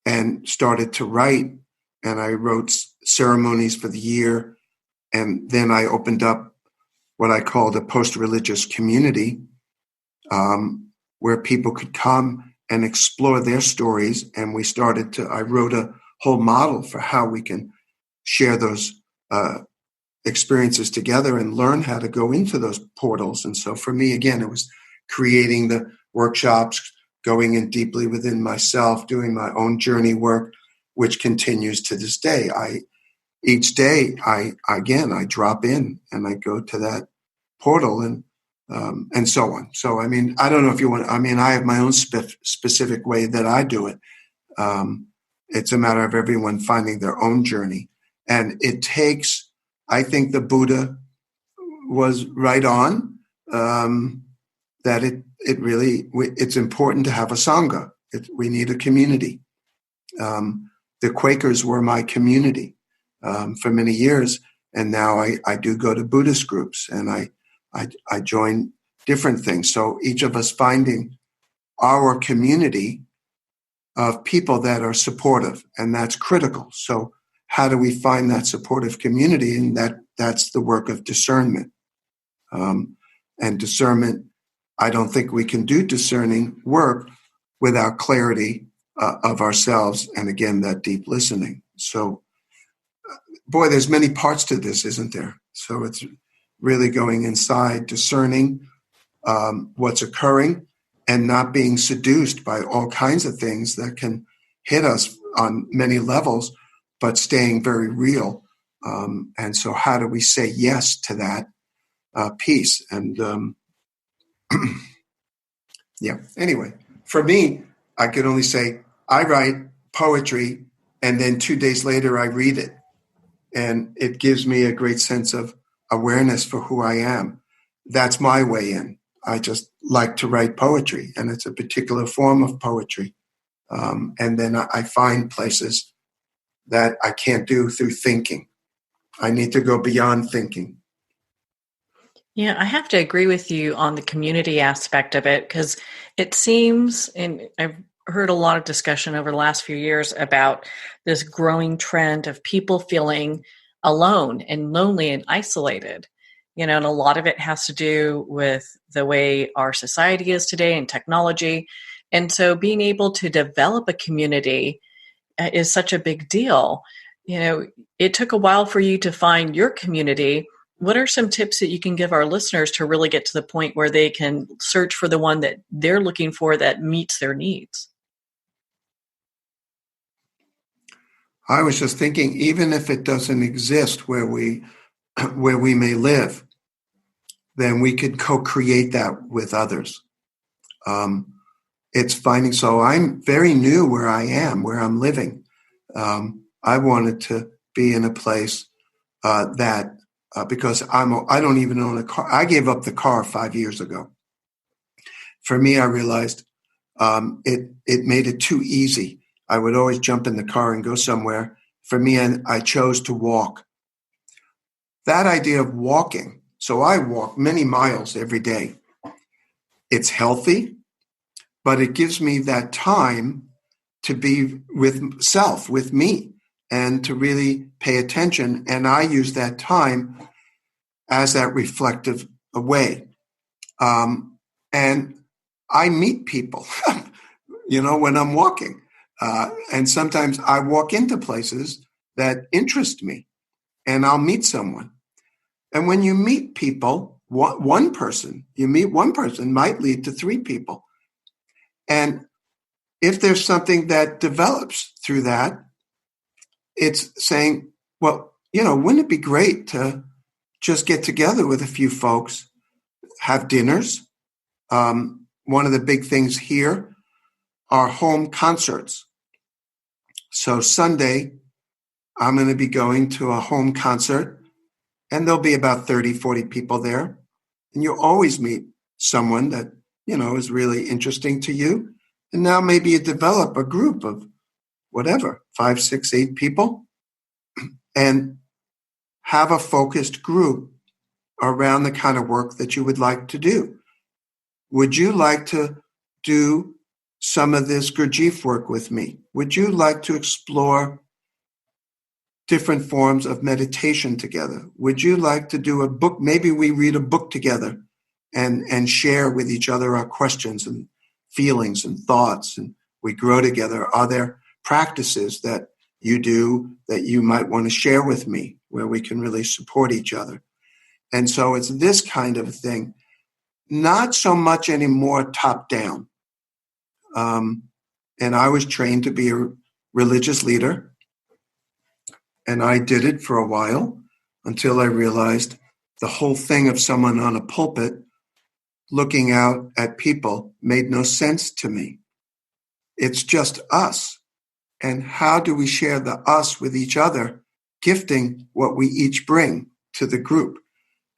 and started to write. And I wrote ceremonies for the year. And then I opened up what I called a post-religious community, where people could come and explore their stories. And I wrote a whole model for how we can share those experiences together and learn how to go into those portals. And so for me, again, it was creating the workshops, going in deeply within myself, doing my own journey work, which continues to this day. Each day I drop in and I go to that portal and so on. So, I mean, I don't know if you want, I have my own specific way that I do it. It's a matter of everyone finding their own journey. And it takes, I think the Buddha was right on, that it's important to have a Sangha. We need a community. The Quakers were my community for many years. And now I do go to Buddhist groups and I join different things. So each of us finding our community of people that are supportive, and that's critical. So how do we find that supportive community? And that's the work of discernment. And discernment, I don't think we can do discerning work without clarity of ourselves. And again, that deep listening. So, boy, there's many parts to this, isn't there? So it's really going inside, discerning what's occurring and not being seduced by all kinds of things that can hit us on many levels, but staying very real. And so how do we say yes to that piece? And yeah, anyway, for me, I could only say I write poetry and then 2 days later I read it. And it gives me a great sense of awareness for who I am. That's my way in. I just like to write poetry, and it's a particular form of poetry. And then I find places that I can't do through thinking. I need to go beyond thinking. Yeah, I have to agree with you on the community aspect of it, because it seems, and I've heard a lot of discussion over the last few years about this growing trend of people feeling alone and lonely and isolated. And a lot of it has to do with the way our society is today and technology. And so being able to develop a community is such a big deal. It took a while for you to find your community. What are some tips that you can give our listeners to really get to the point where they can search for the one that they're looking for that meets their needs? I was just thinking, even if it doesn't exist where we may live, then we could co-create that with others. It's finding, so I'm very new where I am, where I'm living. I wanted to be in a place that, because I don't even own a car. I gave up the car 5 years ago. For me, I realized it made it too easy. I would always jump in the car and go somewhere. For me, I chose to walk. That idea of walking, so I walk many miles every day. It's healthy, but it gives me that time to be with self, with me, and to really pay attention. And I use that time as that reflective way. And I meet people, when I'm walking. And sometimes I walk into places that interest me, and I'll meet someone. And when you meet people, one person might lead to 3 people. And if there's something that develops through that, it's saying, well, wouldn't it be great to just get together with a few folks, have dinners, one of the big things here are home concerts. So Sunday, I'm going to be going to a home concert, and there'll be about 30, 40 people there. And you'll always meet someone that, is really interesting to you. And now maybe you develop a group of whatever, 5, 6, 8 people, and have a focused group around the kind of work that you would like to do. Would you like to do some of this Gurdjieff work with me? Would you like to explore different forms of meditation together? Would you like to do a book? Maybe we read a book together and share with each other our questions and feelings and thoughts, and we grow together. Are there practices that you do that you might want to share with me where we can really support each other? And so it's this kind of thing, not so much anymore top down. And I was trained to be a religious leader, and I did it for a while until I realized the whole thing of someone on a pulpit looking out at people made no sense to me. It's just us. And how do we share the us with each other, gifting what we each bring to the group?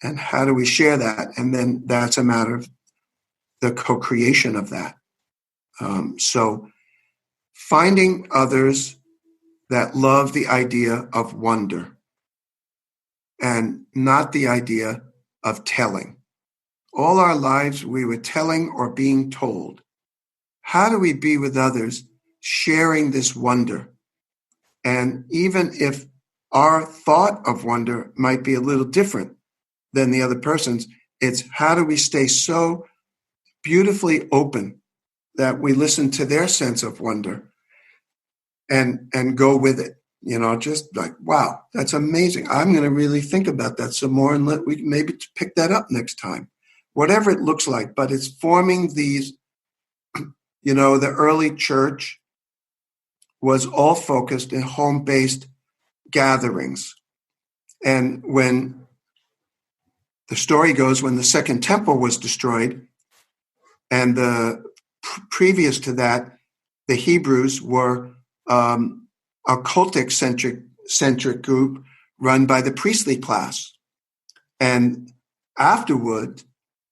And how do we share that? And then that's a matter of the co-creation of that. So finding others that love the idea of wonder and not the idea of telling. All our lives we were telling or being told. How do we be with others sharing this wonder? And even if our thought of wonder might be a little different than the other person's, it's how do we stay so beautifully open that we listen to their sense of wonder and go with it. Just like, wow, that's amazing. I'm going to really think about that some more, and we maybe pick that up next time. Whatever it looks like, but it's forming these, the early church was all focused in home-based gatherings. And when the story goes, when the Second Temple was destroyed, and previous to that, the Hebrews were a cultic-centric group run by the priestly class. And afterward,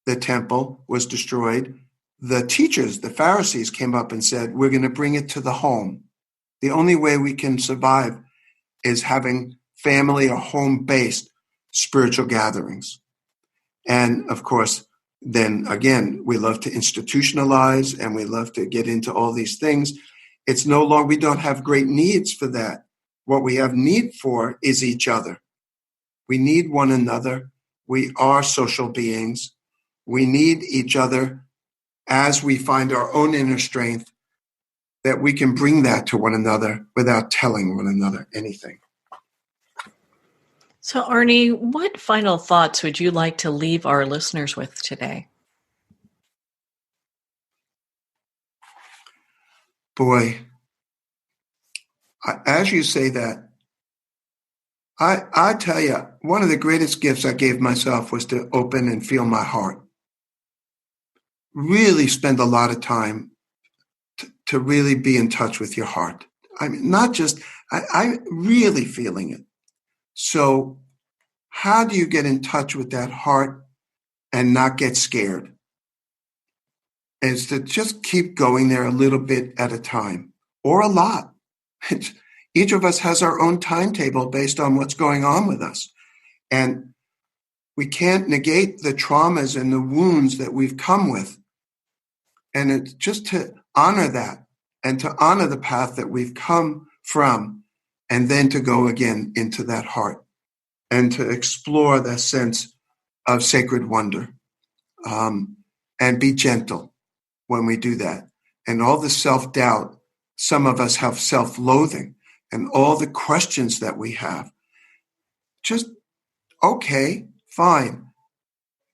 the temple was destroyed. The teachers, the Pharisees, came up and said, we're going to bring it to the home. The only way we can survive is having family or home-based spiritual gatherings. And of course, then again, we love to institutionalize and we love to get into all these things. It's no longer, we don't have great needs for that. What we have need for is each other. We need one another. We are social beings. We need each other as we find our own inner strength, that we can bring that to one another without telling one another anything. So, Arnie, what final thoughts would you like to leave our listeners with today? Boy, as you say that, I tell you, one of the greatest gifts I gave myself was to open and feel my heart. Really spend a lot of time to really be in touch with your heart. I mean, not just, I really feeling it. So how do you get in touch with that heart and not get scared? Is to just keep going there a little bit at a time, or a lot. Each of us has our own timetable based on what's going on with us. And we can't negate the traumas and the wounds that we've come with. And it's just to honor that and to honor the path that we've come from, and then to go again into that heart and to explore that sense of sacred wonder, and be gentle when we do that. And all the self-doubt, some of us have self-loathing, and all the questions that we have. Just, okay, fine.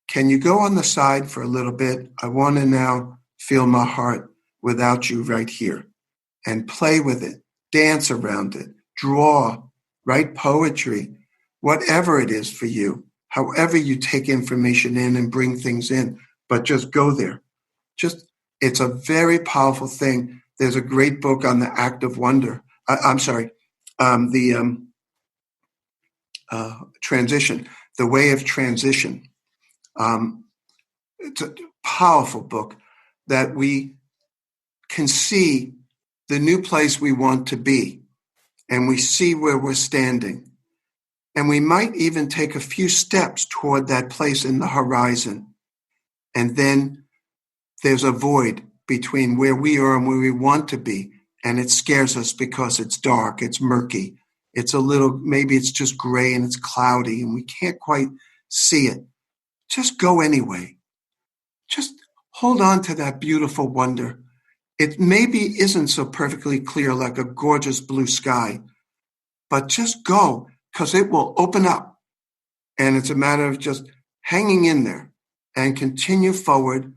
Can you go on the side for a little bit? I want to now feel my heart without you right here, and play with it, dance around it, draw, write poetry, whatever it is for you, however you take information in and bring things in, but just go there. Just It's a very powerful thing. There's a great book on the act of wonder. Transition, The Way of Transition. It's a powerful book that we can see the new place we want to be, and we see where we're standing. And we might even take a few steps toward that place in the horizon. And then there's a void between where we are and where we want to be. And it scares us because it's dark, it's murky. It's maybe it's just gray and it's cloudy and we can't quite see it. Just go anyway. Just hold on to that beautiful wonder. It maybe isn't so perfectly clear like a gorgeous blue sky, but just go, because it will open up. And it's a matter of just hanging in there and continue forward,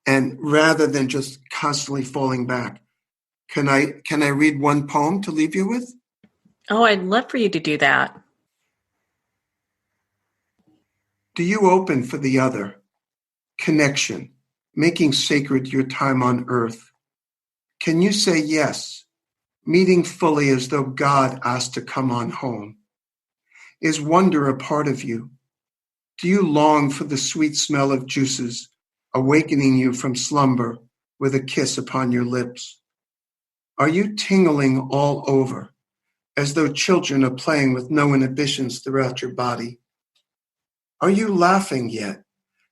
and rather than just constantly falling back. Can I read one poem to leave you with? Oh, I'd love for you to do that. Do you open for the other? Connection, making sacred your time on earth. Can you say yes, meeting fully as though God asked to come on home? Is wonder a part of you? Do you long for the sweet smell of juices, awakening you from slumber with a kiss upon your lips? Are you tingling all over, as though children are playing with no inhibitions throughout your body? Are you laughing yet?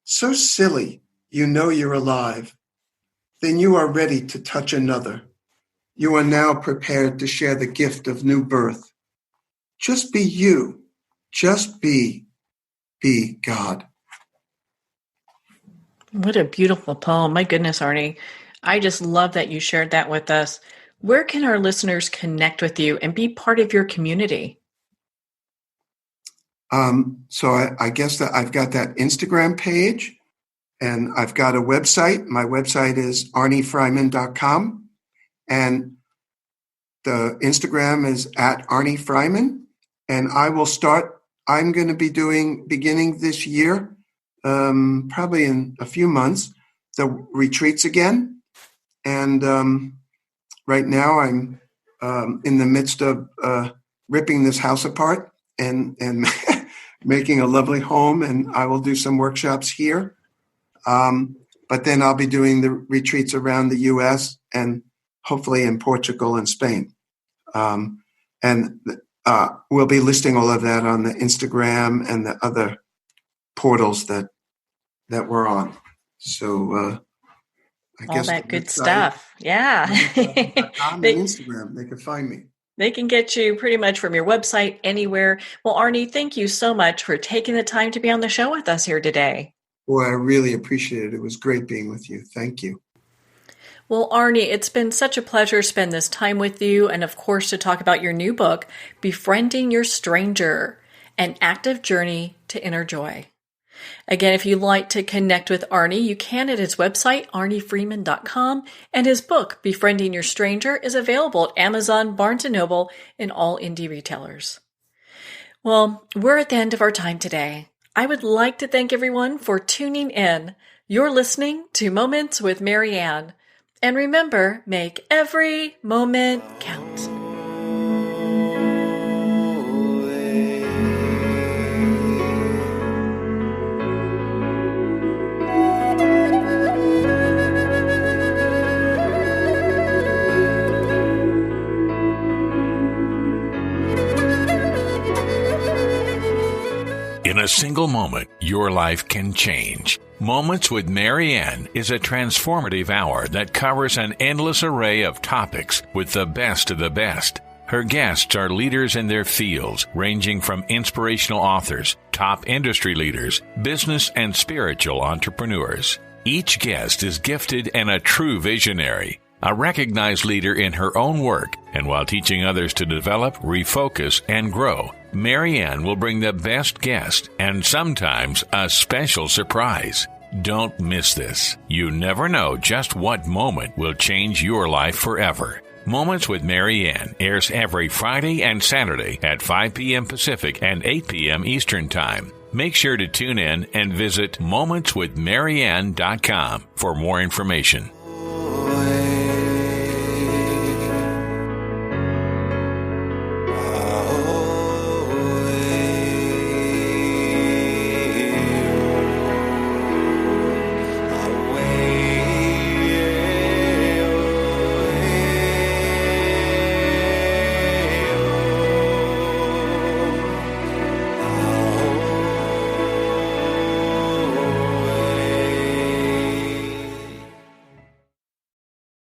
So silly, you know you're alive. Then you are ready to touch another. You are now prepared to share the gift of new birth. Just be you. Just be God. What a beautiful poem. My goodness, Arnie. I just love that you shared that with us. Where can our listeners connect with you and be part of your community? So I guess that I've got that Instagram page, and I've got a website. My website is arniefreiman.com, and the Instagram is at Arnie Freiman. And I'm going to be beginning this year, probably in a few months, the retreats again. And right now I'm in the midst of ripping this house apart and making a lovely home, and I will do some workshops here. But then I'll be doing the retreats around the U.S. and hopefully in Portugal and Spain. We'll be listing all of that on the Instagram and the other portals that we're on. So I all guess that good stuff. Yeah. On Instagram, they can find me. They can get you pretty much from your website anywhere. Well, Arnie, thank you so much for taking the time to be on the show with us here today. Boy, I really appreciate it. It was great being with you. Thank you. Well, Arnie, it's been such a pleasure to spend this time with you, and of course to talk about your new book, Befriending Your Stranger, An Active Journey to Inner Joy. Again, if you'd like to connect with Arnie, you can at his website, arniefreiman.com, and his book, Befriending Your Stranger, is available at Amazon, Barnes & Noble, and all indie retailers. Well, we're at the end of our time today. I would like to thank everyone for tuning in. You're listening to Moments with Marianne. And remember, make every moment count. In a single moment, your life can change. Moments with Marianne is a transformative hour that covers an endless array of topics with the best of the best. Her guests are leaders in their fields, ranging from inspirational authors, top industry leaders, business and spiritual entrepreneurs. Each guest is gifted and a true visionary, a recognized leader in her own work, and while teaching others to develop, refocus, and grow, Marianne will bring the best guest and sometimes a special surprise. Don't miss this. You never know just what moment will change your life forever. Moments with Marianne airs every Friday and Saturday at 5 p.m. Pacific and 8 p.m. Eastern Time. Make sure to tune in and visit momentswithmarianne.com for more information.